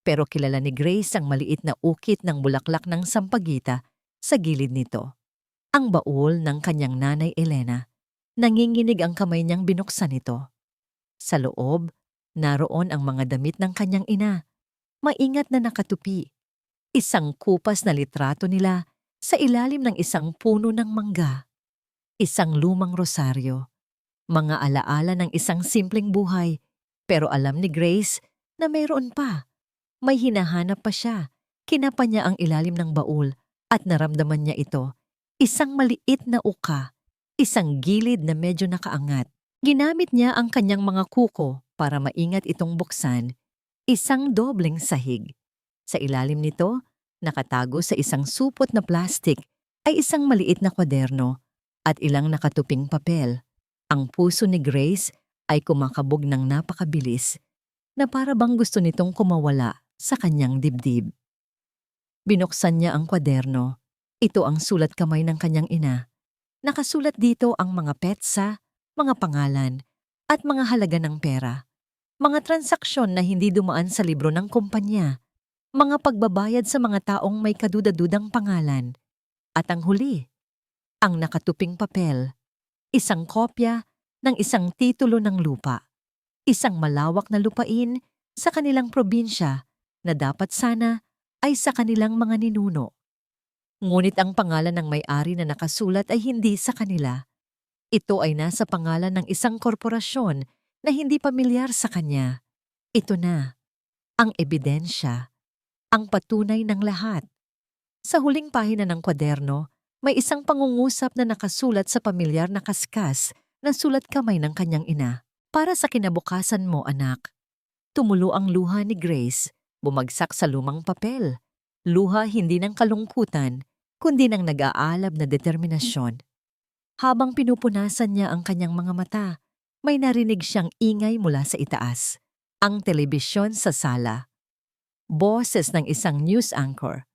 A: Pero kilala ni Grace ang maliit na ukit ng bulaklak ng sampagita sa gilid nito. Ang baul ng kanyang nanay Elena. Nanginginig ang kamay niyang binuksan ito. Sa loob, naroon ang mga damit ng kanyang ina. Maingat na nakatupi. Isang kupas na litrato nila sa ilalim ng isang puno ng mangga. Isang lumang rosaryo. Mga alaala ng isang simpleng buhay. Pero alam ni Grace na mayroon pa. May hinahanap pa siya. Kinapa niya ang ilalim ng baul at naramdaman niya ito. Isang maliit na uka. Isang gilid na medyo nakaangat. Ginamit niya ang kanyang mga kuko para maingat itong buksan. Isang dobleng sahig. Sa ilalim nito, nakatago sa isang supot na plastik ay isang maliit na kwaderno at ilang nakatuping papel. Ang puso ni Grace ay kumakabog ng napakabilis na para bang gusto nitong kumawala sa kanyang dibdib. Binuksan niya ang kwaderno. Ito ang sulat kamay ng kanyang ina. Nakasulat dito ang mga petsa, mga pangalan, at mga halaga ng pera. Mga transaksyon na hindi dumaan sa libro ng kumpanya. Mga pagbabayad sa mga taong may kadudadudang pangalan. At ang huli, ang nakatuping papel. Isang kopya ng isang titulo ng lupa. Isang malawak na lupain sa kanilang probinsya na dapat sana ay sa kanilang mga ninuno. Ngunit ang pangalan ng may-ari na nakasulat ay hindi sa kanila. Ito ay nasa pangalan ng isang korporasyon na hindi pamilyar sa kanya. Ito na, ang ebidensya, ang patunay ng lahat. Sa huling pahina ng kwaderno, may isang pangungusap na nakasulat sa pamilyar na kaskas na sulat kamay ng kanyang ina. Para sa kinabukasan mo, anak. Tumulo ang luha ni Grace, bumagsak sa lumang papel. Luha hindi ng kalungkutan, kundi ng nag-aalab na determinasyon. Habang pinupunasan niya ang kanyang mga mata, may narinig siyang ingay mula sa itaas. Ang telebisyon sa sala. Boses ng isang news anchor.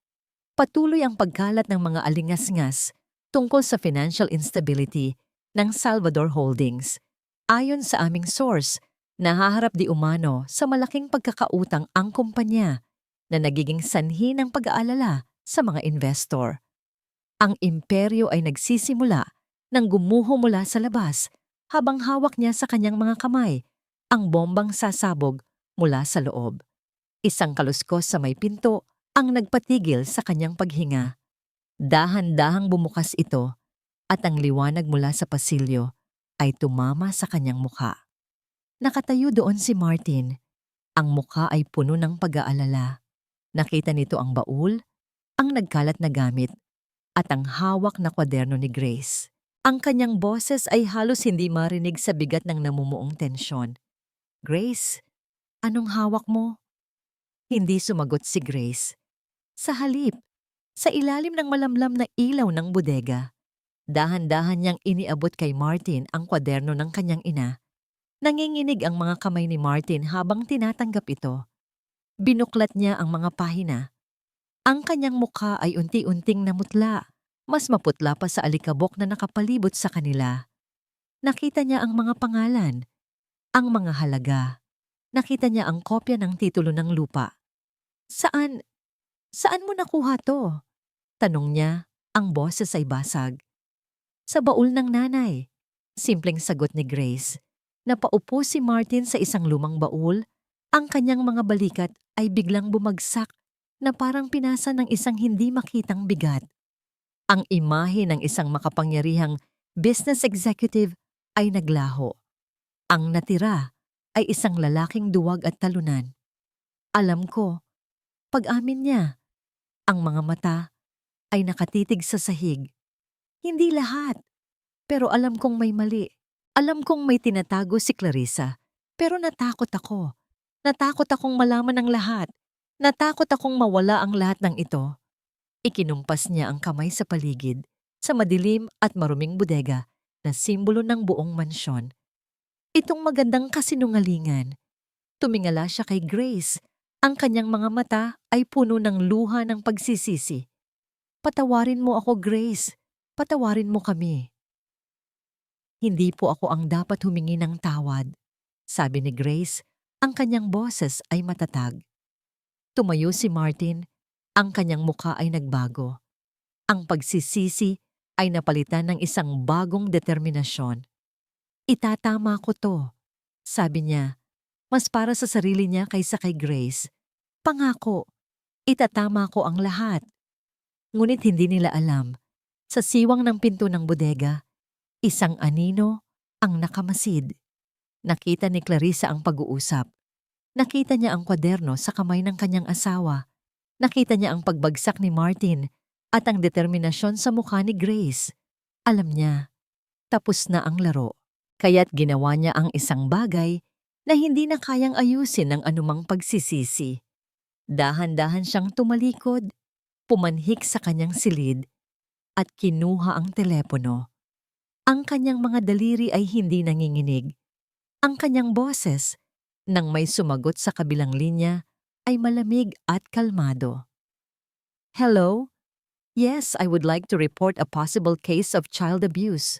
A: Patuloy ang pagkalat ng mga alingas-ngas tungkol sa financial instability ng Salvador Holdings. Ayon sa aming source, nahaharap di umano sa malaking pagkakautang ang kumpanya na nagiging sanhi ng pag-aalala sa mga investor. Ang imperyo ay nagsisimula nang gumuho mula sa labas habang hawak niya sa kanyang mga kamay ang bombang sasabog mula sa loob. Isang kaluskos sa may pinto ang nagpatigil sa kanyang paghinga. Dahan-dahang bumukas ito at ang liwanag mula sa pasilyo ay tumama sa kanyang mukha. Nakatayo doon si Martin. Ang mukha ay puno ng pag-aalala. Nakita nito ang baul, ang nagkalat na gamit, at ang hawak na kwaderno ni Grace. Ang kanyang boses ay halos hindi marinig sa bigat ng namumuong tensyon. Grace, anong hawak mo? Hindi sumagot si Grace. Sa halip, sa ilalim ng malamlam na ilaw ng bodega, dahan-dahan niyang iniabot kay Martin ang kwaderno ng kanyang ina. Nanginginig ang mga kamay ni Martin habang tinatanggap ito. Binuklat niya ang mga pahina. Ang kanyang mukha ay unti-unting namutla. Mas maputla pa sa alikabok na nakapalibot sa kanila. Nakita niya ang mga pangalan, ang mga halaga. Nakita niya ang kopya ng titulo ng lupa. Saan mo nakuha to? Tanong niya, ang boses ay basag. Sa baul ng nanay. Simpleng sagot ni Grace. Napaupo si Martin sa isang lumang baul. Ang kanyang mga balikat ay biglang bumagsak na parang pinasa ng isang hindi makitang bigat. Ang imahe ng isang makapangyarihang business executive ay naglaho. Ang natira ay isang lalaking duwag at talunan. Alam ko, pag-amin niya, ang mga mata ay nakatitig sa sahig. Hindi lahat, pero alam kong may mali. Alam kong may tinatago si Clarissa, pero natakot ako. Natakot akong malaman ang lahat. Natakot akong mawala ang lahat ng ito. Ikinumpas niya ang kamay sa paligid, sa madilim at maruming bodega na simbolo ng buong mansyon. Itong magandang kasinungalingan. Tumingala siya kay Grace. Ang kanyang mga mata ay puno ng luha ng pagsisisi. Patawarin mo ako, Grace. Patawarin mo kami. Hindi po ako ang dapat humingi ng tawad, sabi ni Grace. Ang kanyang boses ay matatag. Tumayo si Martin. Ang kanyang muka ay nagbago. Ang pagsisisi ay napalitan ng isang bagong determinasyon. Itatama ko to, sabi niya. Mas para sa sarili niya kaysa kay Grace. Pangako, itatama ko ang lahat. Ngunit hindi nila alam, sa siwang ng pinto ng bodega, isang anino ang nakamasid. Nakita ni Clarissa ang pag-uusap. Nakita niya ang kwaderno sa kamay ng kanyang asawa. Nakita niya ang pagbagsak ni Martin at ang determinasyon sa mukha ni Grace. Alam niya, tapos na ang laro. Kaya't ginawa niya ang isang bagay na hindi na kayang ayusin ng anumang pagsisisi. Dahan-dahan siyang tumalikod, pumanhik sa kanyang silid, at kinuha ang telepono. Ang kanyang mga daliri ay hindi nanginginig. Ang kanyang boses, nang may sumagot sa kabilang linya, ay malamig at kalmado. Hello? Yes, I would like to report a possible case of child abuse.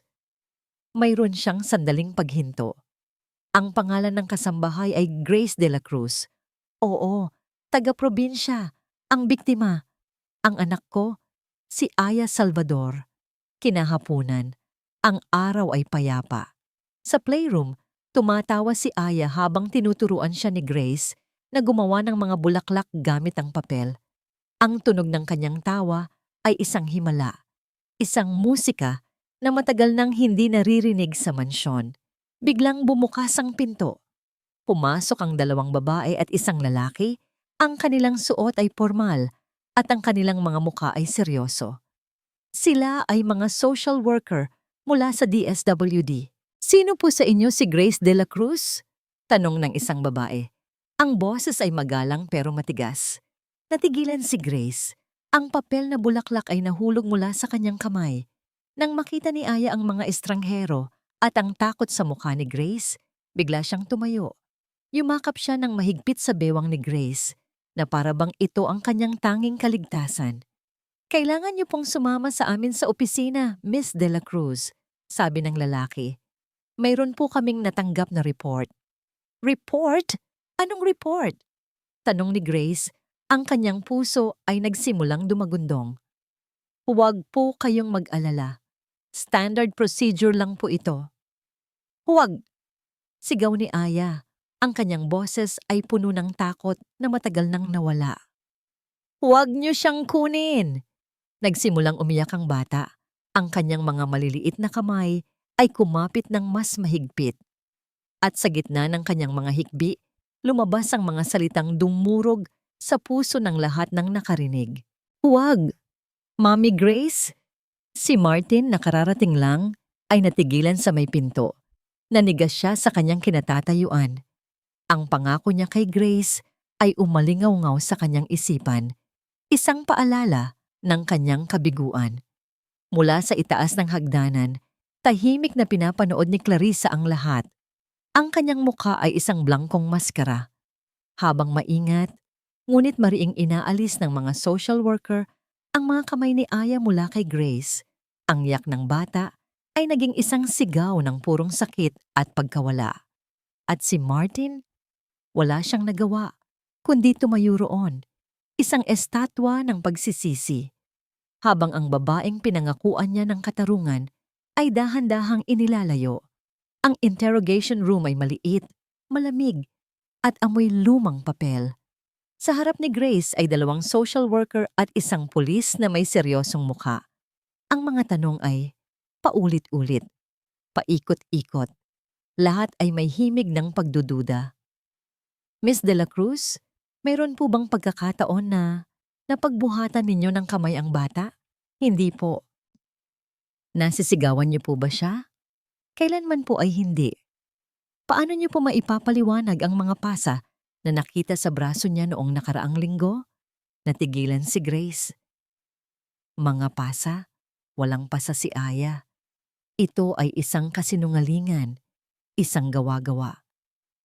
A: Mayroon siyang sandaling paghinto. Ang pangalan ng kasambahay ay Grace de la Cruz. Oo, taga-probinsya, ang biktima. Ang anak ko, si Aya Salvador. Kinahapunan, ang araw ay payapa. Sa playroom, tumatawa si Aya habang tinuturuan siya ni Grace na gumawa ng mga bulaklak gamit ang papel. Ang tunog ng kanyang tawa ay isang himala, isang musika na matagal nang hindi naririnig sa mansyon. Biglang bumukas ang pinto. Pumasok ang dalawang babae at isang lalaki. Ang kanilang suot ay formal at ang kanilang mga muka ay seryoso. Sila ay mga social worker mula sa DSWD. Sino po sa inyo si Grace de la Cruz? Tanong ng isang babae. Ang boses ay magalang pero matigas. Natigilan si Grace. Ang papel na bulaklak ay nahulog mula sa kanyang kamay. Nang makita ni Aya ang mga estranghero at ang takot sa mukha ni Grace, bigla siyang tumayo. Yumakap siya ng mahigpit sa bewang ni Grace na para bang ito ang kanyang tanging kaligtasan. Kailangan niyo pong sumama sa amin sa opisina, Miss de la Cruz, sabi ng lalaki. Mayroon po kaming natanggap na report. Report? Anong report? Tanong ni Grace. Ang kanyang puso ay nagsimulang dumagundong. Huwag po kayong mag-alala. Standard procedure lang po ito. Huwag! Sigaw ni Aya. Ang kanyang boses ay puno ng takot na matagal nang nawala. Huwag niyo siyang kunin! Nagsimulang umiyak ang bata. Ang kanyang mga maliliit na kamay ay kumapit ng mas mahigpit. At sa gitna ng kanyang mga hikbi, lumabas ang mga salitang dumurog sa puso ng lahat ng nakarinig. Huwag! Mommy Grace? Si Martin na kararating lang ay natigilan sa may pinto. Nanigas siya sa kanyang kinatatayuan. Ang pangako niya kay Grace ay umalingaw-ngaw sa kanyang isipan. Isang paalala ng kanyang kabiguan. Mula sa itaas ng hagdanan, tahimik na pinapanood ni Clarissa ang lahat. Ang kanyang mukha ay isang blangkong maskara. Habang maingat, ngunit mariing inaalis ng mga social worker ang mga kamay ni Aya mula kay Grace. Ang yak ng bata ay naging isang sigaw ng purong sakit at pagkawala. At si Martin, wala siyang nagawa, kundi tumayo roon, isang estatwa ng pagsisisi. Habang ang babaeng pinangakuan niya ng katarungan ay dahan-dahang inilalayo. Ang interrogation room ay maliit, malamig, at amoy lumang papel. Sa harap ni Grace ay dalawang social worker at isang pulis na may seryosong mukha. Ang mga tanong ay paulit-ulit, paikot-ikot. Lahat ay may himig ng pagdududa. Miss de la Cruz, mayroon po bang pagkakataon na napagbuhatan ninyo ng kamay ang bata? Hindi po. Nasisigawan niyo po ba siya? Kailanman po ay hindi. Paano niyo po maipapaliwanag ang mga pasa na nakita sa braso niya noong nakaraang linggo? Natigilan si Grace. Mga pasa? Walang pasa si Aya. Ito ay isang kasinungalingan, isang gawa-gawa.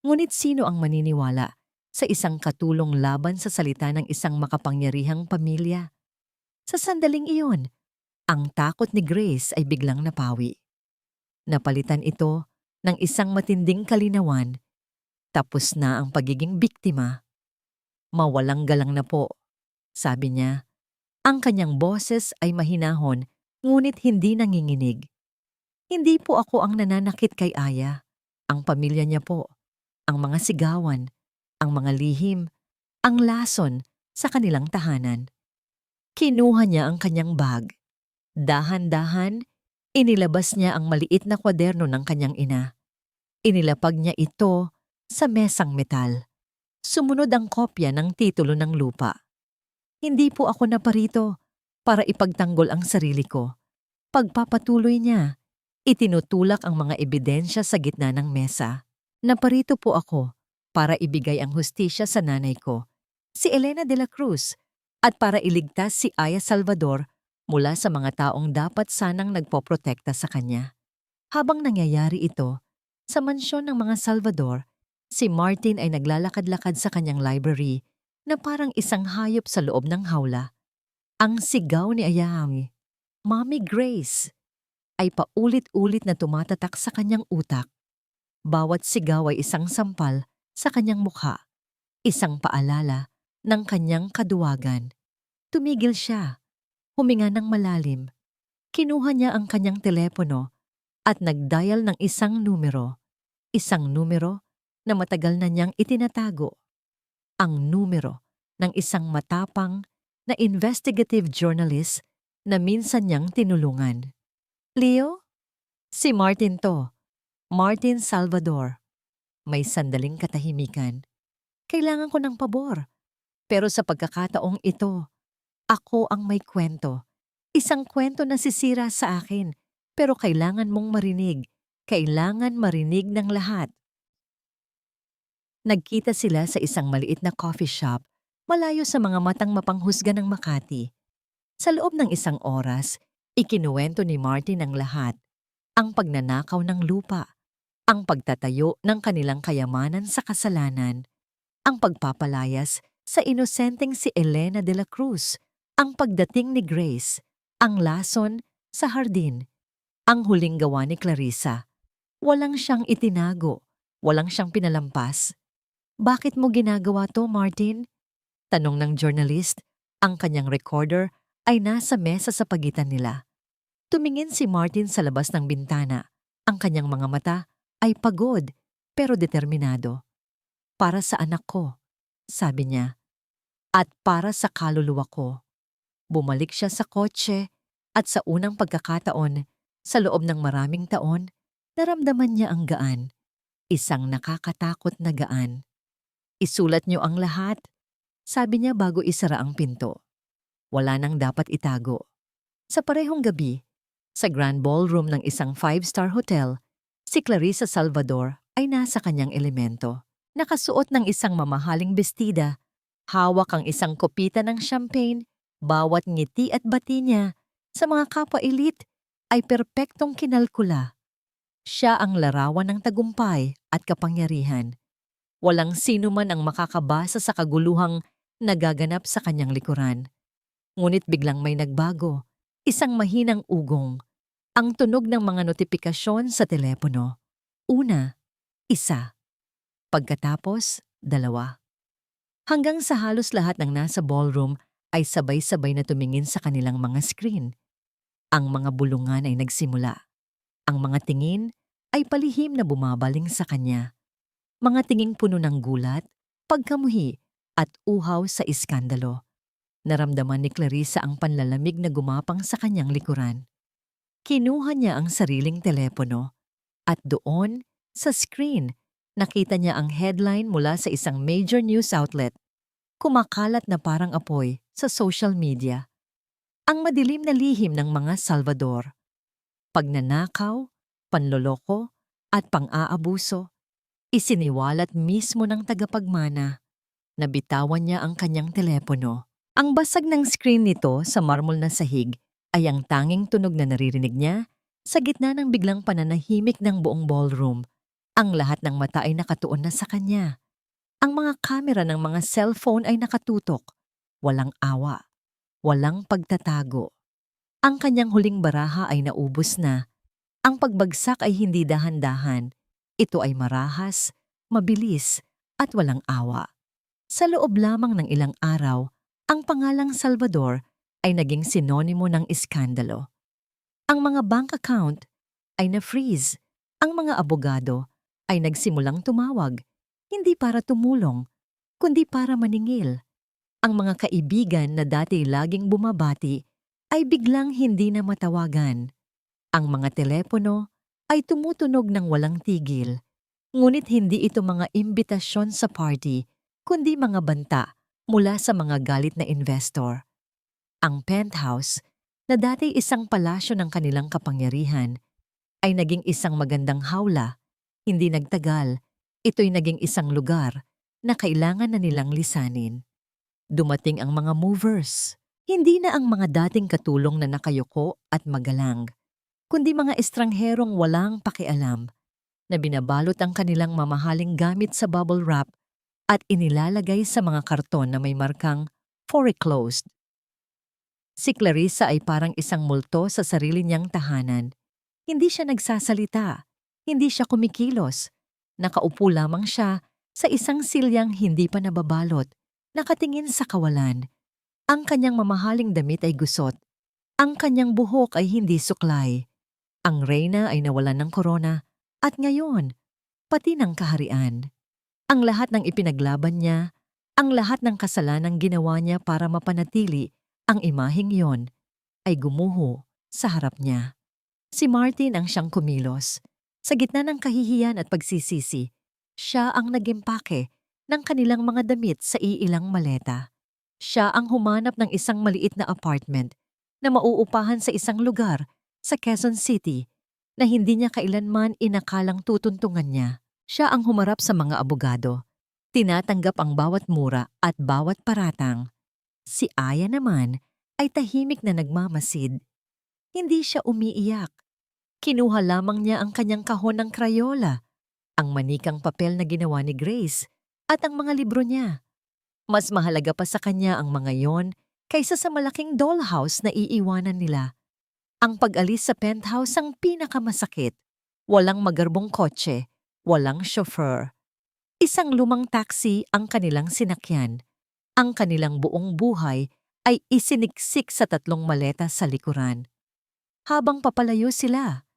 A: Ngunit sino ang maniniwala sa isang katulong laban sa salita ng isang makapangyarihang pamilya? Sa sandaling iyon, ang takot ni Grace ay biglang napawi. Napalitan ito ng isang matinding kalinawan. Tapos na ang pagiging biktima. Mawalang galang na po, sabi niya. Ang kanyang boses ay mahinahon ngunit hindi nanginginig. Hindi po ako ang nananakit kay Aya. Ang pamilya niya po, ang mga sigawan, ang mga lihim, ang lason sa kanilang tahanan. Kinuha niya ang kanyang bag. Dahan-dahan, inilabas niya ang maliit na kwaderno ng kanyang ina. Inilapag niya ito sa mesang metal. Sumunod ang kopya ng titulo ng lupa. Hindi po ako naparito para ipagtanggol ang sarili ko. Pagpapatuloy niya, itinutulak ang mga ebidensya sa gitna ng mesa. Naparito po ako para ibigay ang hustisya sa nanay ko, si Elena de la Cruz, at para iligtas si Aya Salvador mula sa mga taong dapat sanang nagpoprotekta sa kanya. Habang nangyayari ito, sa mansyon ng mga Salvador, si Martin ay naglalakad-lakad sa kanyang library na parang isang hayop sa loob ng hawla. Ang sigaw ni Ayami, "Mommy Grace!" ay paulit-ulit na tumatatak sa kanyang utak. Bawat sigaw ay isang sampal sa kanyang mukha, isang paalala ng kanyang kaduwagan. Tumigil siya, huminga ng malalim. Kinuha niya ang kanyang telepono at nag-dial ng isang numero na matagal na niyang itinatago. Ang numero ng isang matapang na investigative journalist na minsan niyang tinulungan. "Leo? Si Martin to. Martin Salvador." May sandaling katahimikan. "Kailangan ko ng pabor. Pero sa pagkakataong ito, ako ang may kwento. Isang kwento na sisira sa akin, pero kailangan mong marinig. Kailangan marinig ng lahat." Nagkita sila sa isang maliit na coffee shop, malayo sa mga matang mapanghusga ng Makati. Sa loob ng isang oras, ikinuwento ni Martin ang lahat. Ang pagnanakaw ng lupa, ang pagtatayo ng kanilang kayamanan sa kasalanan, ang pagpapalayas sa inosenteng si Elena de la Cruz, ang pagdating ni Grace, ang lason sa hardin, ang huling gawa ni Clarissa. Walang siyang itinago, walang siyang pinalampas. "Bakit mo ginagawa to, Martin?" tanong ng journalist. Ang kanyang recorder ay nasa mesa sa pagitan nila. Tumingin si Martin sa labas ng bintana. Ang kanyang mga mata ay pagod pero determinado. "Para sa anak ko," sabi niya. "At para sa kaluluwa ko." Bumalik siya sa kotse at sa unang pagkakataon, sa loob ng maraming taon, naramdaman niya ang gaan. Isang nakakatakot na gaan. "Isulat niyo ang lahat," sabi niya bago isara ang pinto. Wala nang dapat itago. Sa parehong gabi, sa grand ballroom ng isang 5-star hotel, si Clarissa Salvador ay nasa kanyang elemento. Nakasuot ng isang mamahaling bestida, hawak ang isang kopita ng champagne, bawat ngiti at bati niya sa mga kapwa-elite ay perpektong kinalkula. Siya ang larawan ng tagumpay at kapangyarihan. Walang sino man ang makakabasa sa kaguluhang nagaganap sa kanyang likuran. Ngunit biglang may nagbago, isang mahinang ugong, ang tunog ng mga notifikasyon sa telepono. Una, isa. Pagkatapos, dalawa. Hanggang sa halos lahat ng nasa ballroom ay sabay-sabay na tumingin sa kanilang mga screen. Ang mga bulungan ay nagsimula. Ang mga tingin ay palihim na bumabaling sa kanya. Mga tinging puno ng gulat, pagkamuhi at uhaw sa iskandalo. Naramdaman ni Clarissa ang panlalamig na gumapang sa kanyang likuran. Kinuha niya ang sariling telepono at doon, sa screen, nakita niya ang headline mula sa isang major news outlet. Kumakalat na parang apoy sa social media. Ang madilim na lihim ng mga Salvador. Pagnanakaw, panloloko, at pang-aabuso. Isiniwalat mismo ng tagapagmana. Nabitawan niya ang kanyang telepono. Ang basag ng screen nito sa marmol na sahig ay ang tanging tunog na naririnig niya sa gitna ng biglang pananahimik ng buong ballroom. Ang lahat ng mata ay nakatuon na sa kanya. Ang mga kamera ng mga cellphone ay nakatutok. Walang awa, walang pagtatago. Ang kanyang huling baraha ay naubos na. Ang pagbagsak ay hindi dahan-dahan. Ito ay marahas, mabilis, at walang awa. Sa loob lamang ng ilang araw, ang pangalang Salvador ay naging sinonimo ng iskandalo. Ang mga bank account ay na-freeze. Ang mga abogado ay nagsimulang tumawag, hindi para tumulong, kundi para maningil. Ang mga kaibigan na dati laging bumabati ay biglang hindi na matawagan. Ang mga telepono ay tumutunog ng walang tigil. Ngunit hindi ito mga imbitasyon sa party, kundi mga banta mula sa mga galit na investor. Ang penthouse, na dati isang palasyo ng kanilang kapangyarihan, ay naging isang magandang hawla. Hindi nagtagal, ito'y naging isang lugar na kailangan na nilang lisanin. Dumating ang mga movers. Hindi na ang mga dating katulong na nakayuko at magalang, kundi mga estrangherong walang pakialam na binabalot ang kanilang mamahaling gamit sa bubble wrap at inilalagay sa mga karton na may markang foreclosed. Si Clarissa ay parang isang multo sa sarili niyang tahanan. Hindi siya nagsasalita, hindi siya kumikilos. Nakaupo lamang siya sa isang silyang hindi pa nababalot, nakatingin sa kawalan. Ang kanyang mamahaling damit ay gusot. Ang kanyang buhok ay hindi suklay. Ang reyna ay nawalan ng korona at ngayon, pati ng kaharian. Ang lahat ng ipinaglaban niya, ang lahat ng kasalanang ginawa niya para mapanatili ang imaheng yon, ay gumuho sa harap niya. Si Martin ang siyang kumilos. Sa gitna ng kahihiyan at pagsisisi, siya ang nagimpake ng kanilang mga damit sa iilang maleta. Siya ang humanap ng isang maliit na apartment na mauupahan sa isang lugar sa Quezon City na hindi niya kailanman inakalang tutuntungan niya. Siya ang humarap sa mga abogado. Tinatanggap ang bawat mura at bawat paratang. Si Aya naman ay tahimik na nagmamasid. Hindi siya umiiyak. Kinuha lamang niya ang kanyang kahon ng Crayola, ang manikang papel na ginawa ni Grace, at ang mga libro niya. Mas mahalaga pa sa kanya ang mga yon kaysa sa malaking dollhouse na iiwanan nila. Ang pag-alis sa penthouse ang pinakamasakit. Walang magarbong kotse, walang chauffeur. Isang lumang taxi ang kanilang sinakyan. Ang kanilang buong buhay ay isiniksik sa 3 maleta sa likuran. Habang papalayo sila,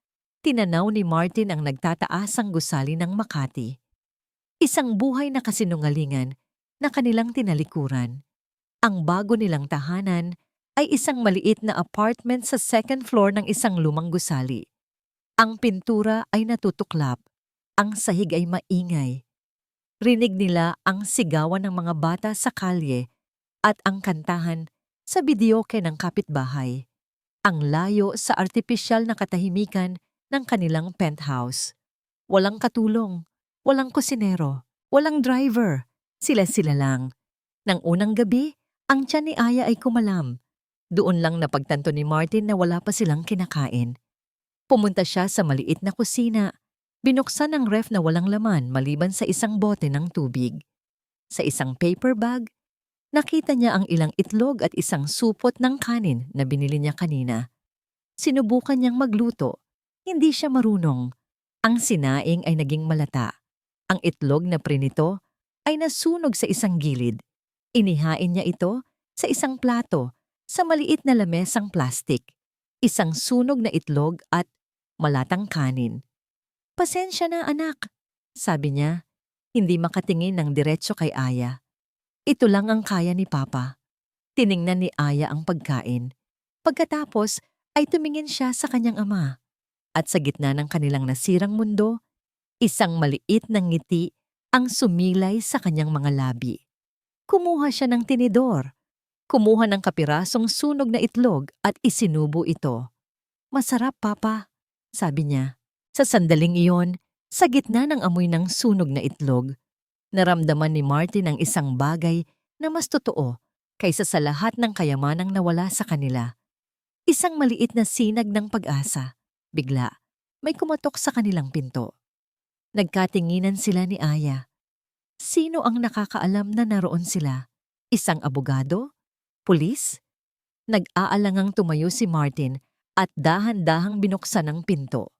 A: tinanaw ni Martin ang nagtataasang gusali ng Makati. Isang buhay na kasinungalingan na kanilang tinalikuran. Ang bago nilang tahanan ay isang maliit na apartment sa 2nd floor ng isang lumang gusali. Ang pintura ay natutuklap, ang sahig ay maingay. Rinig nila ang sigawan ng mga bata sa kalye at ang kantahan sa videoke ng kapitbahay. Ang layo sa artipisyal na katahimikan ng kanilang penthouse. Walang katulong, walang kusinero, walang driver. Sila-sila lang. Nang unang gabi, ang tiyan ni Aya ay kumalam. Doon lang napagtanto ni Martin na wala pa silang kinakain. Pumunta siya sa maliit na kusina. Binuksan ang ref na walang laman maliban sa isang bote ng tubig. Sa isang paper bag, nakita niya ang ilang itlog at isang supot ng kanin na binili niya kanina. Sinubukan niyang magluto. Hindi siya marunong. Ang sinaing ay naging malata. Ang itlog na prinito ay nasunog sa isang gilid. Inihain niya ito sa isang plato sa maliit na lamesang plastik. Isang sunog na itlog at malatang kanin. "Pasensya na anak," sabi niya, hindi makatingin ng diretso kay Aya. "Ito lang ang kaya ni Papa." Tiningnan ni Aya ang pagkain. Pagkatapos ay tumingin siya sa kanyang ama. At sa gitna ng kanilang nasirang mundo, isang maliit na ngiti ang sumilay sa kanyang mga labi. Kumuha siya ng tinidor. Kumuha ng kapirasong sunog na itlog at isinubo ito. "Masarap, Papa," sabi niya. Sa sandaling iyon, sa gitna ng amoy ng sunog na itlog, naramdaman ni Martin ang isang bagay na mas totoo kaysa sa lahat ng kayamanang nawala sa kanila. Isang maliit na sinag ng pag-asa. Bigla, may kumatok sa kanilang pinto. Nagkatinginan sila ni Aya. Sino ang nakakaalam na naroon sila? Isang abogado? Pulis? Nag-aalangang tumayo si Martin at dahan-dahang binuksan ang pinto.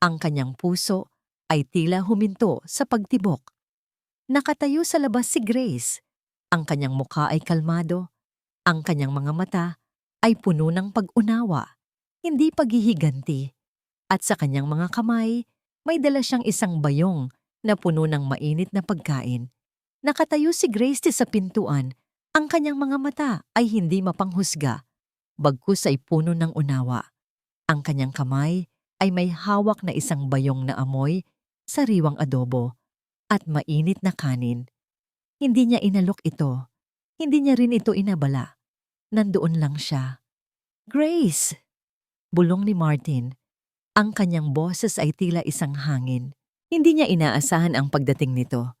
A: Ang kanyang puso ay tila huminto sa pagtibok. Nakatayo sa labas si Grace. Ang kanyang mukha ay kalmado. Ang kanyang mga mata ay puno ng pag-unawa, hindi paghihiganti. At sa kanyang mga kamay, may dala siyang isang bayong na puno ng mainit na pagkain. Nakatayo si Grace sa pintuan. Ang kanyang mga mata ay hindi mapanghusga, bagkus ay puno ng unawa. Ang kanyang kamay ay may hawak na isang bayong na amoy, sariwang adobo, at mainit na kanin. Hindi niya inalok ito. Hindi niya rin ito inabala. Nandoon lang siya. "Grace!" Bulong ni Martin. Ang kanyang boses ay tila isang hangin. Hindi niya inaasahan ang pagdating nito.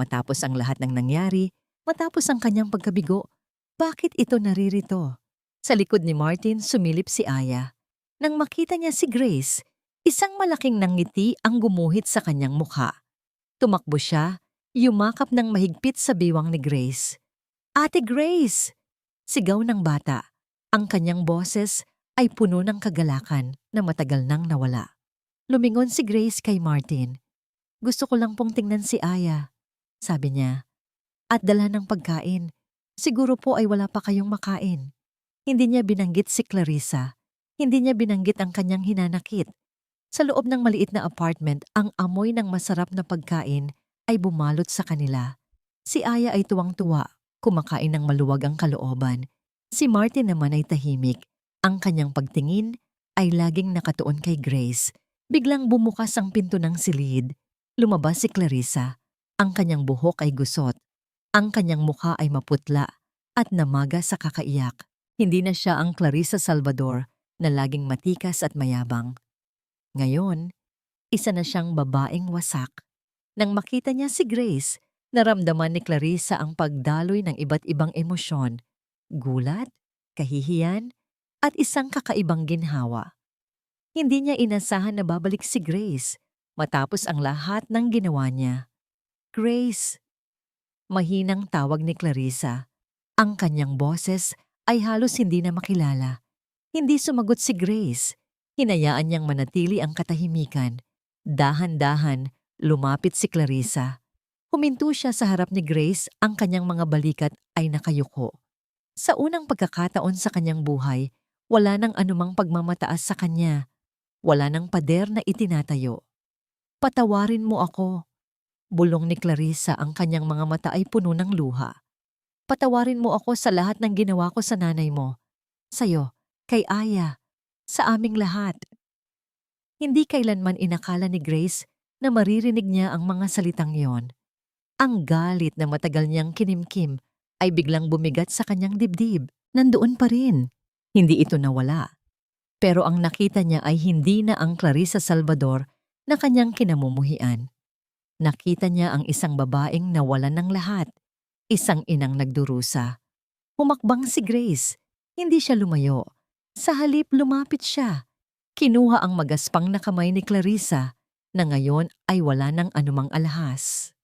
A: Matapos ang lahat ng nangyari, matapos ang kanyang pagkabigo, bakit ito naririto? Sa likod ni Martin sumilip si Aya. Nang makita niya si Grace, isang malaking nangiti ang gumuhit sa kanyang mukha. Tumakbo siya, yumakap ng mahigpit sa biwang ni Grace. "Ate Grace!" Sigaw ng bata. Ang kanyang boses ay puno ng kagalakan na matagal nang nawala. Lumingon si Grace kay Martin. "Gusto ko lang pong tingnan si Aya," sabi niya. "At dala ng pagkain. Siguro po ay wala pa kayong makain." Hindi niya binanggit si Clarissa. Hindi niya binanggit ang kanyang hinanakit. Sa loob ng maliit na apartment, ang amoy ng masarap na pagkain ay bumalot sa kanila. Si Aya ay tuwang-tuwa, kumakain ng maluwag ang kalooban. Si Martin naman ay tahimik. Ang kanyang pagtingin ay laging nakatuon kay Grace. Biglang bumukas ang pinto ng silid. Lumabas si Clarissa. Ang kanyang buhok ay gusot. Ang kanyang mukha ay maputla at namaga sa kakaiyak. Hindi na siya ang Clarissa Salvador na laging matikas at mayabang. Ngayon, isa na siyang babaeng wasak. Nang makita niya si Grace, naramdaman ni Clarissa ang pagdaloy ng iba't ibang emosyon. Gulat, kahihiyan, at isang kakaibang ginhawa. Hindi niya inasahan na babalik si Grace matapos ang lahat ng ginawa niya. "Grace!" Mahinang tawag ni Clarissa. Ang kanyang boses ay halos hindi na makilala. Hindi sumagot si Grace. Hinayaan niyang manatili ang katahimikan. Dahan-dahan, lumapit si Clarissa. Huminto siya sa harap ni Grace, ang kanyang mga balikat ay nakayuko. Sa unang pagkakataon sa kanyang buhay, wala nang anumang pagmamataas sa kanya. Wala nang pader na itinatayo. "Patawarin mo ako." Bulong ni Clarissa, ang kanyang mga mata ay puno ng luha. "Patawarin mo ako sa lahat ng ginawa ko sa nanay mo. Sa'yo, kay Aya, sa aming lahat." Hindi kailanman inakala ni Grace na maririnig niya ang mga salitang iyon. Ang galit na matagal niyang kinimkim ay biglang bumigat sa kanyang dibdib. Nandoon pa rin. Hindi ito nawala. Pero ang nakita niya ay hindi na ang Clarissa Salvador na kanyang kinamumuhian. Nakita niya ang isang babaeng nawalan ng lahat. Isang inang nagdurusa. Humakbang si Grace. Hindi siya lumayo. Sa halip lumapit siya. Kinuha ang magaspang na kamay ni Clarissa na ngayon ay wala ng anumang alahas.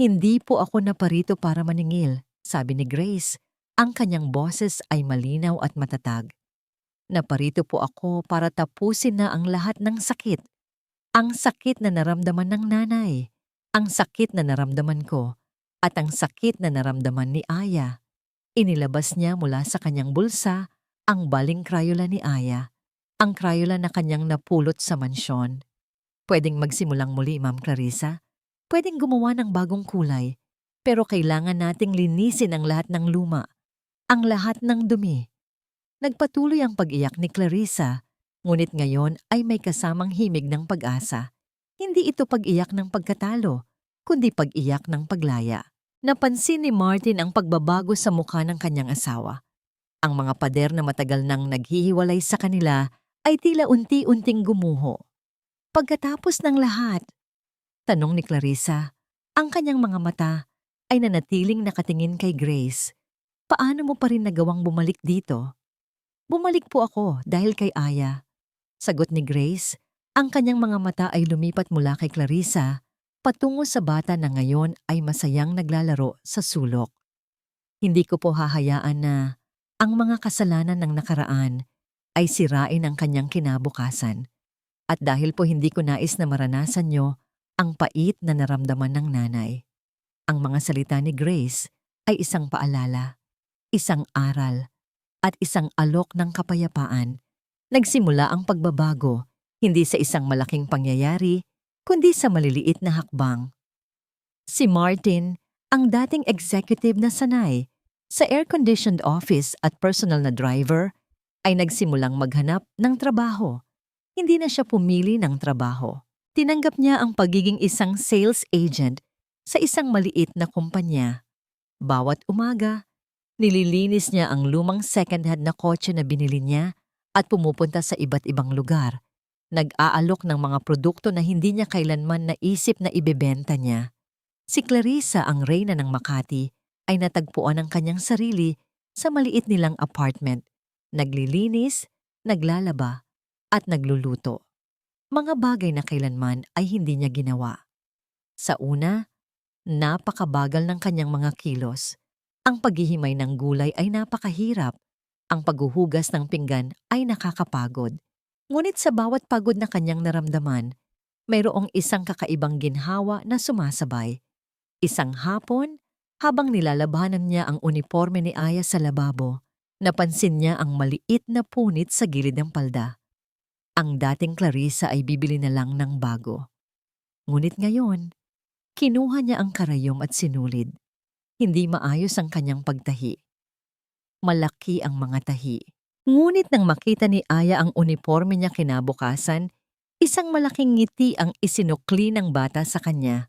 A: "Hindi po ako naparito para maningil," sabi ni Grace. Ang kanyang boses ay malinaw at matatag. "Naparito po ako para tapusin na ang lahat ng sakit. Ang sakit na naramdaman ng nanay, ang sakit na naramdaman ko, at ang sakit na naramdaman ni Aya." Inilabas niya mula sa kanyang bulsa ang baling Crayola ni Aya, ang Crayola na kanyang napulot sa mansyon. "Pwedeng magsimulang muli, Ma'am Clarissa. Pwedeng gumawa ng bagong kulay, pero kailangan nating linisin ang lahat ng luma, ang lahat ng dumi." Nagpatuloy ang pag-iyak ni Clarissa, ngunit ngayon ay may kasamang himig ng pag-asa. Hindi ito pag-iyak ng pagkatalo, kundi pag-iyak ng paglaya. Napansin ni Martin ang pagbabago sa mukha ng kanyang asawa. Ang mga pader na matagal nang naghihiwalay sa kanila ay tila unti-unting gumuho. "Pagkatapos ng lahat?" tanong ni Clarissa. Ang kanyang mga mata ay nanatiling nakatingin kay Grace. Paano mo pa rin nagawang bumalik dito? Bumalik po ako dahil kay Aya. Sagot ni Grace, ang kanyang mga mata ay lumipat mula kay Clarissa patungo sa bata na ngayon ay masayang naglalaro sa sulok. Hindi ko po hahayaan na ang mga kasalanan ng nakaraan ay sirain ang kanyang kinabukasan. At dahil po hindi ko nais na maranasan nyo ang pait na naramdaman ng nanay. Ang mga salita ni Grace ay isang paalala, isang aral, at isang alok ng kapayapaan. Nagsimula ang pagbabago, hindi sa isang malaking pangyayari, kundi sa maliliit na hakbang. Si Martin, ang dating executive na sanay sa air-conditioned office at personal na driver, ay nagsimulang maghanap ng trabaho. Hindi na siya pumili ng trabaho. Tinanggap niya ang pagiging isang sales agent sa isang maliit na kumpanya. Bawat umaga, nililinis niya ang lumang second-hand na kotse na binili niya at pumupunta sa iba't ibang lugar. Nag-aalok ng mga produkto na hindi niya kailanman naisip na ibebenta niya. Si Clarissa, ang reyna ng Makati, ay natagpuan ang kanyang sarili sa maliit nilang apartment. Naglilinis, naglalaba, at nagluluto. Mga bagay na kailanman ay hindi niya ginawa. Sa una, napakabagal ng kanyang mga kilos. Ang paghihimay ng gulay ay napakahirap. Ang paghuhugas ng pinggan ay nakakapagod. Ngunit sa bawat pagod na kanyang naramdaman, mayroong isang kakaibang ginhawa na sumasabay. Isang hapon, habang nilalabanan niya ang uniforme ni Aya sa lababo, napansin niya ang maliit na punit sa gilid ng palda. Ang dating Clarissa ay bibili na lang ng bago. Ngunit ngayon, kinuha niya ang karayom at sinulid. Hindi maayos ang kanyang pagtahi. Malaki ang mga tahi. Ngunit nang makita ni Aya ang uniforme niya kinabukasan, isang malaking ngiti ang isinukli ng bata sa kanya.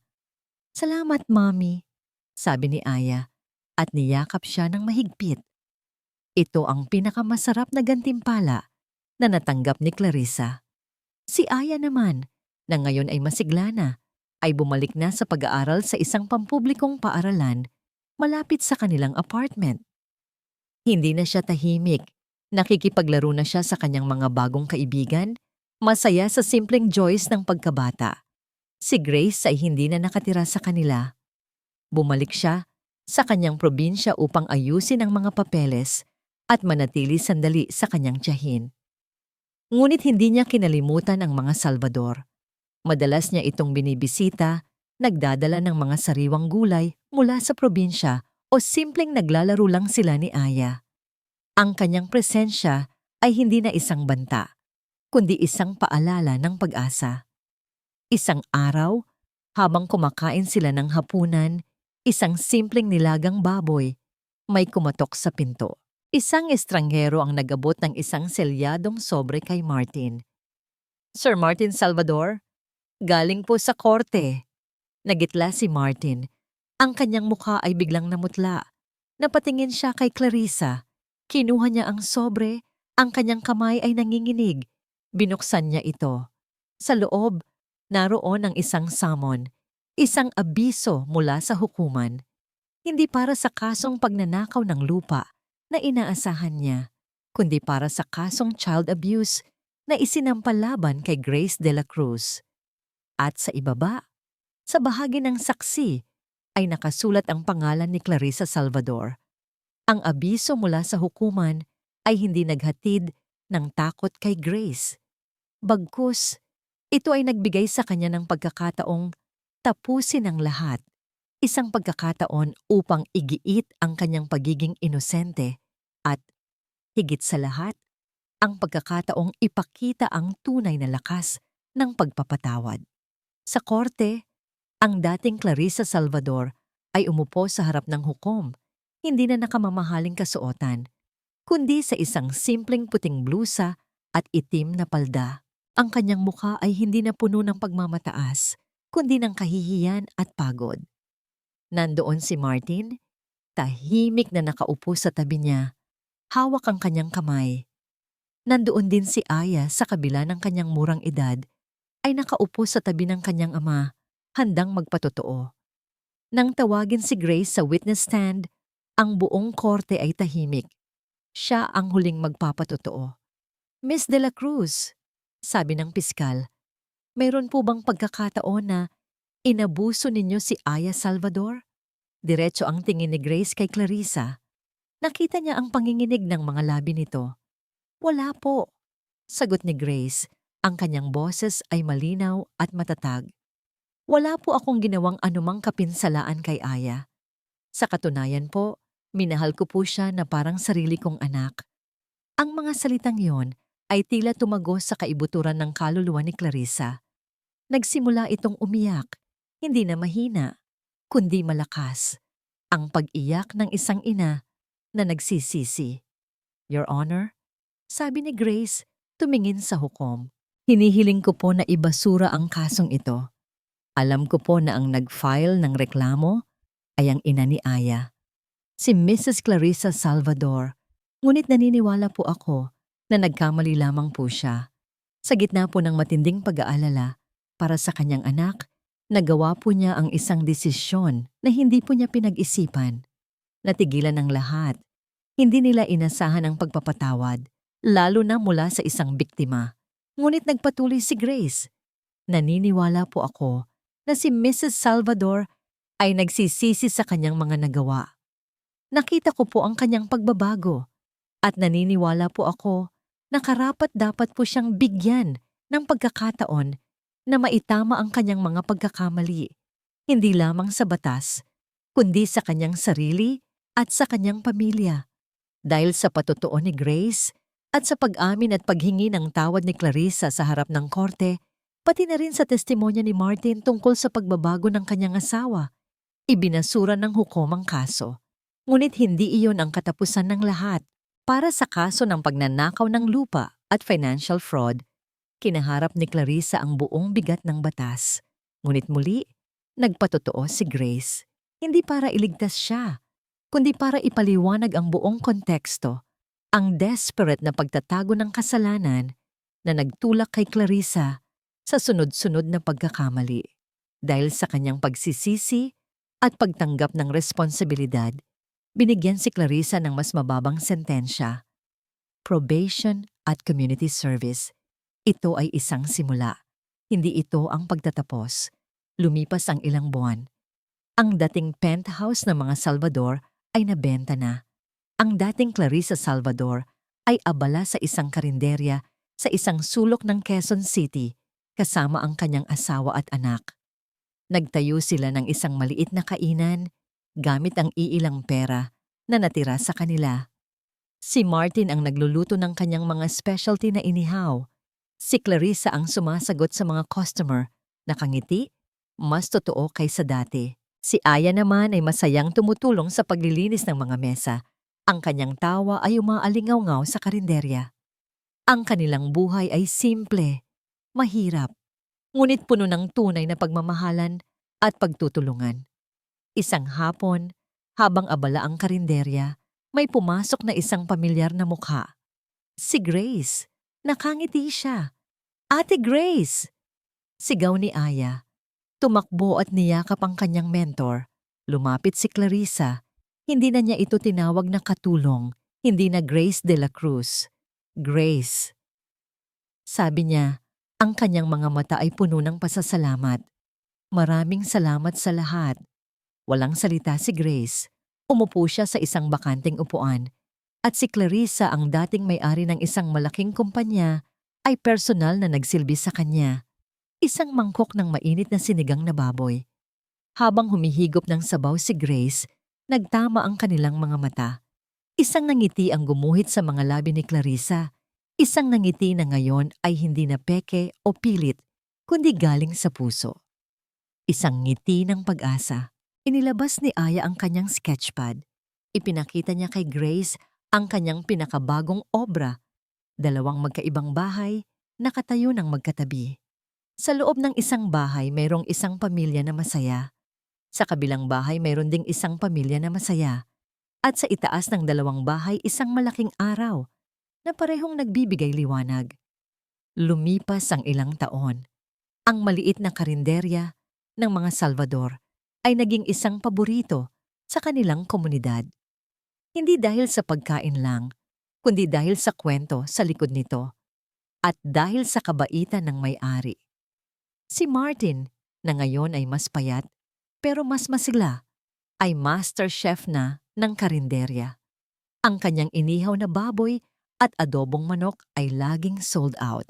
A: "Salamat, Mommy," sabi ni Aya, at niyakap siya ng mahigpit. Ito ang pinakamasarap na gantimpala na natanggap ni Clarissa. Si Aya naman, na ngayon ay masigla na, ay bumalik na sa pag-aaral sa isang pampublikong paaralan malapit sa kanilang apartment. Hindi na siya tahimik, nakikipaglaro na siya sa kanyang mga bagong kaibigan, masaya sa simpleng joys ng pagkabata. Si Grace ay hindi na nakatira sa kanila. Bumalik siya sa kanyang probinsya upang ayusin ang mga papeles at manatili sandali sa kanyang tiyahin. Ngunit hindi niya kinalimutan ang mga Salvador. Madalas niya itong binibisita, nagdadala ng mga sariwang gulay mula sa probinsya o simpleng naglalaro lang sila ni Aya. Ang kanyang presensya ay hindi na isang banta, kundi isang paalala ng pag-asa. Isang araw, habang kumakain sila ng hapunan, isang simpleng nilagang baboy, may kumatok sa pinto. Isang estranghero ang nagabot ng isang selyadong sobre kay Martin. "Sir Martin Salvador, galing po sa korte." Nagitla si Martin. Ang kanyang mukha ay biglang namutla. Napatingin siya kay Clarissa. Kinuha niya ang sobre, ang kanyang kamay ay nanginginig. Binuksan niya ito. Sa loob, naroon ang isang summon, isang abiso mula sa hukuman. Hindi para sa kasong pagnanakaw ng lupa na inaasahan niya, kundi para sa kasong child abuse na isinampal laban kay Grace de la Cruz. At sa ibaba, sa bahagi ng saksi, ay nakasulat ang pangalan ni Clarissa Salvador. Ang abiso mula sa hukuman ay hindi naghatid ng takot kay Grace. Bagkus, ito ay nagbigay sa kanya ng pagkakataong tapusin ang lahat. Isang pagkakataon upang igiit ang kanyang pagiging inosente at, higit sa lahat, ang pagkakataong ipakita ang tunay na lakas ng pagpapatawad. Sa korte, ang dating Clarissa Salvador ay umupo sa harap ng hukom, hindi na nakamamahaling kasuotan, kundi sa isang simpleng puting blusa at itim na palda. Ang kanyang mukha ay hindi na puno ng pagmamataas, kundi ng kahihiyan at pagod. Nandoon si Martin, tahimik na nakaupo sa tabi niya, hawak ang kanyang kamay. Nandoon din si Aya sa kabila ng kanyang murang edad, ay nakaupo sa tabi ng kanyang ama, handang magpatotoo. Nang tawagin si Grace sa witness stand, Ang buong korte ay tahimik. Siya ang huling magpapatotoo. Miss de la Cruz, sabi ng piskal, mayroon po bang pagkakataon na inabuso ninyo si Aya Salvador? Diretso ang tingin ni Grace kay Clarissa. Nakita niya ang panginginig ng mga labi nito. Wala po, sagot ni Grace. Ang kanyang boses ay malinaw at matatag. Wala po akong ginawang anumang kapinsalaan kay Aya. Sa katunayan po, minahal ko po siya na parang sarili kong anak. Ang mga salitang yon ay tila tumagos sa kaibuturan ng kaluluwa ni Clarissa. Nagsimula itong umiyak, hindi na mahina, kundi malakas. Ang pag-iyak ng isang ina na nagsisisi. Your Honor, sabi ni Grace, tumingin sa hukom. Hinihiling ko po na ibasura ang kasong ito. Alam ko po na ang nag-file ng reklamo ay ang ina ni Aya, si Mrs. Clarissa Salvador. Ngunit naniniwala po ako na nagkamali lamang po siya. Sa gitna po ng matinding pag-aalala para sa kanyang anak, nagawa po niya ang isang desisyon na hindi po niya pinag-isipan. Natigilan ng lahat. Hindi nila inasahan ang pagpapatawad, lalo na mula sa isang biktima. Ngunit nagpatuloy si Grace. Naniniwala po ako na si Mrs. Salvador ay nagsisisi sa kanyang mga nagawa. Nakita ko po ang kanyang pagbabago at naniniwala po ako na karapat-dapat po siyang bigyan ng pagkakataon na maitama ang kanyang mga pagkakamali, hindi lamang sa batas, kundi sa kanyang sarili at sa kanyang pamilya. Dahil sa patotoo ni Grace at sa pag-amin at paghingi ng tawad ni Clarissa sa harap ng korte, pati na rin sa testimonya ni Martin tungkol sa pagbabago ng kanyang asawa, ibinasura ng hukom ang kaso. Ngunit hindi iyon ang katapusan ng lahat. Para sa kaso ng pagnanakaw ng lupa at financial fraud, kinaharap ni Clarissa ang buong bigat ng batas. Ngunit muli, nagpatotoo si Grace. Hindi para iligtas siya, kundi para ipaliwanag ang buong konteksto, ang desperate na pagtatago ng kasalanan na nagtulak kay Clarissa sa sunod-sunod na pagkakamali. Dahil sa kanyang pagsisisi at pagtanggap ng responsibilidad, binigyan si Clarissa ng mas mababang sentensya. Probation at community service. Ito ay isang simula. Hindi ito ang pagtatapos. Lumipas ang ilang buwan. Ang dating penthouse ng mga Salvador ay nabenta na. Ang dating Clarissa Salvador ay abala sa isang karinderya sa isang sulok ng Quezon City kasama ang kanyang asawa at anak. Nagtayo sila ng isang maliit na kainan gamit ang iilang pera na natira sa kanila. Si Martin ang nagluluto ng kanyang mga specialty na inihaw. Si Clarissa ang sumasagot sa mga customer, nakangiti, mas totoo kaysa dati. Si Aya naman ay masayang tumutulong sa paglilinis ng mga mesa. Ang kanyang tawa ay umaalingaw-ngaw sa karinderya. Ang kanilang buhay ay simple, mahirap, ngunit puno ng tunay na pagmamahalan at pagtutulungan. Isang hapon, habang abala ang karinderya, may pumasok na isang pamilyar na mukha. Si Grace. Nakangiti siya. Ate Grace! Sigaw ni Aya. Tumakbo at niyakap ang kanyang mentor. Lumapit si Clarissa. Hindi na niya ito tinawag na katulong, hindi na Grace de la Cruz. Grace. Sabi niya, ang kanyang mga mata ay puno ng pasasalamat. Maraming salamat sa lahat. Walang salita si Grace. Umupo siya sa isang bakanting upuan. At si Clarissa, ang dating may-ari ng isang malaking kumpanya, ay personal na nagsilbi sa kanya. Isang mangkok ng mainit na sinigang na baboy. Habang humihigop ng sabaw si Grace, nagtama ang kanilang mga mata. Isang nangiti ang gumuhit sa mga labi ni Clarissa. Isang nangiti na ngayon ay hindi na peke o pilit, kundi galing sa puso. Isang ngiti ng pag-asa. Inilabas ni Aya ang kanyang sketchpad. Ipinakita niya kay Grace ang kanyang pinakabagong obra. 2 magkaibang bahay, nakatayo ng magkatabi. Sa loob ng isang bahay, mayroong isang pamilya na masaya. Sa kabilang bahay, mayroon ding isang pamilya na masaya. At sa itaas ng 2 bahay, isang malaking araw na parehong nagbibigay liwanag. Lumipas ang ilang taon. Ang maliit na karinderya ng mga Salvador ay naging isang paborito sa kanilang komunidad. Hindi dahil sa pagkain lang, kundi dahil sa kwento sa likod nito at dahil sa kabaitan ng may-ari. Si Martin, na ngayon ay mas payat pero mas masigla, ay master chef na ng karinderya. Ang kanyang inihaw na baboy at adobong manok ay laging sold out.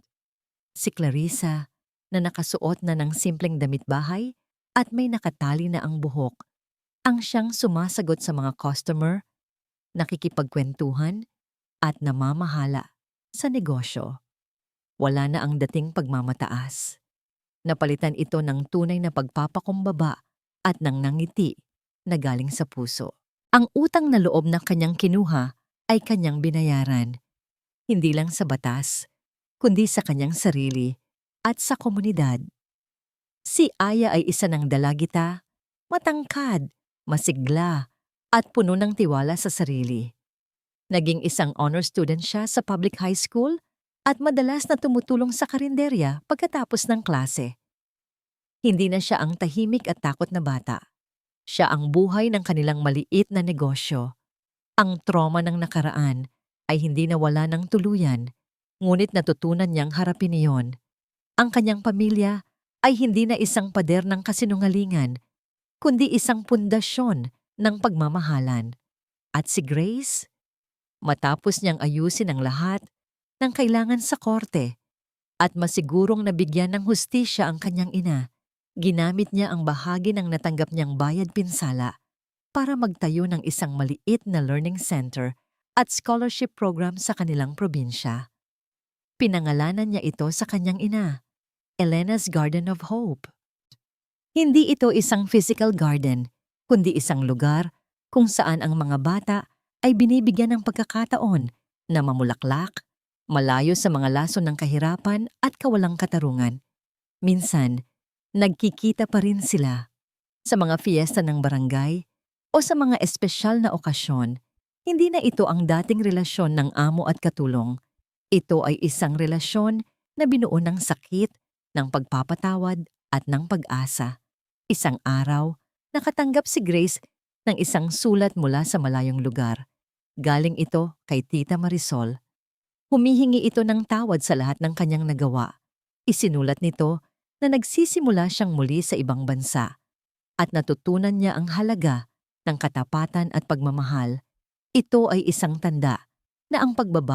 A: Si Clarissa, na nakasuot na ng simpleng damit bahay at may nakatali na ang buhok, ang siyang sumasagot sa mga customer, nakikipagkwentuhan at namamahala sa negosyo. Wala na ang dating pagmamataas. Napalitan ito ng tunay na pagpapakumbaba at ng nangiti na galing sa puso. Ang utang na loob na kanyang kinuha ay kanyang binayaran, hindi lang sa batas, kundi sa kanyang sarili at sa komunidad. Si Aya ay isa ng dalagita, matangkad, masigla, at puno ng tiwala sa sarili. Naging isang honor student siya sa public high school at madalas na tumutulong sa karinderya pagkatapos ng klase. Hindi na siya ang tahimik at takot na bata. Siya ang buhay ng kanilang maliit na negosyo. Ang trauma ng nakaraan ay hindi nawala ng tuluyan, ngunit natutunan niyang harapin iyon. Ang kanyang pamilya ay hindi na isang pader ng kasinungalingan, kundi isang pundasyon ng pagmamahalan. At si Grace, matapos niyang ayusin ang lahat ng kailangan sa korte at masigurong nabigyan ng hustisya ang kanyang ina, ginamit niya ang bahagi ng natanggap niyang bayad pinsala para magtayo ng isang maliit na learning center at scholarship program sa kanilang probinsya. Pinangalanan niya ito sa kanyang ina, Elena's Garden of Hope. Hindi ito isang physical garden, kundi isang lugar kung saan ang mga bata ay binibigyan ng pagkakataon na mamulaklak, malayo sa mga lason ng kahirapan at kawalang katarungan. Minsan, nagkikita pa rin sila sa mga fiesta ng barangay o sa mga espesyal na okasyon. Hindi na ito ang dating relasyon ng amo at katulong. Ito ay isang relasyon na binuo ng sakit, ng pagpapatawad at ng pag-asa. Isang araw, nakatanggap si Grace ng isang sulat mula sa malayong lugar. Galing ito kay Tita Marisol. Humihingi ito ng tawad sa lahat ng kanyang nagawa. Isinulat nito na nagsisimula siyang muli sa ibang bansa at natutunan niya ang halaga ng katapatan at pagmamahal. Ito ay isang tanda na ang pagbabago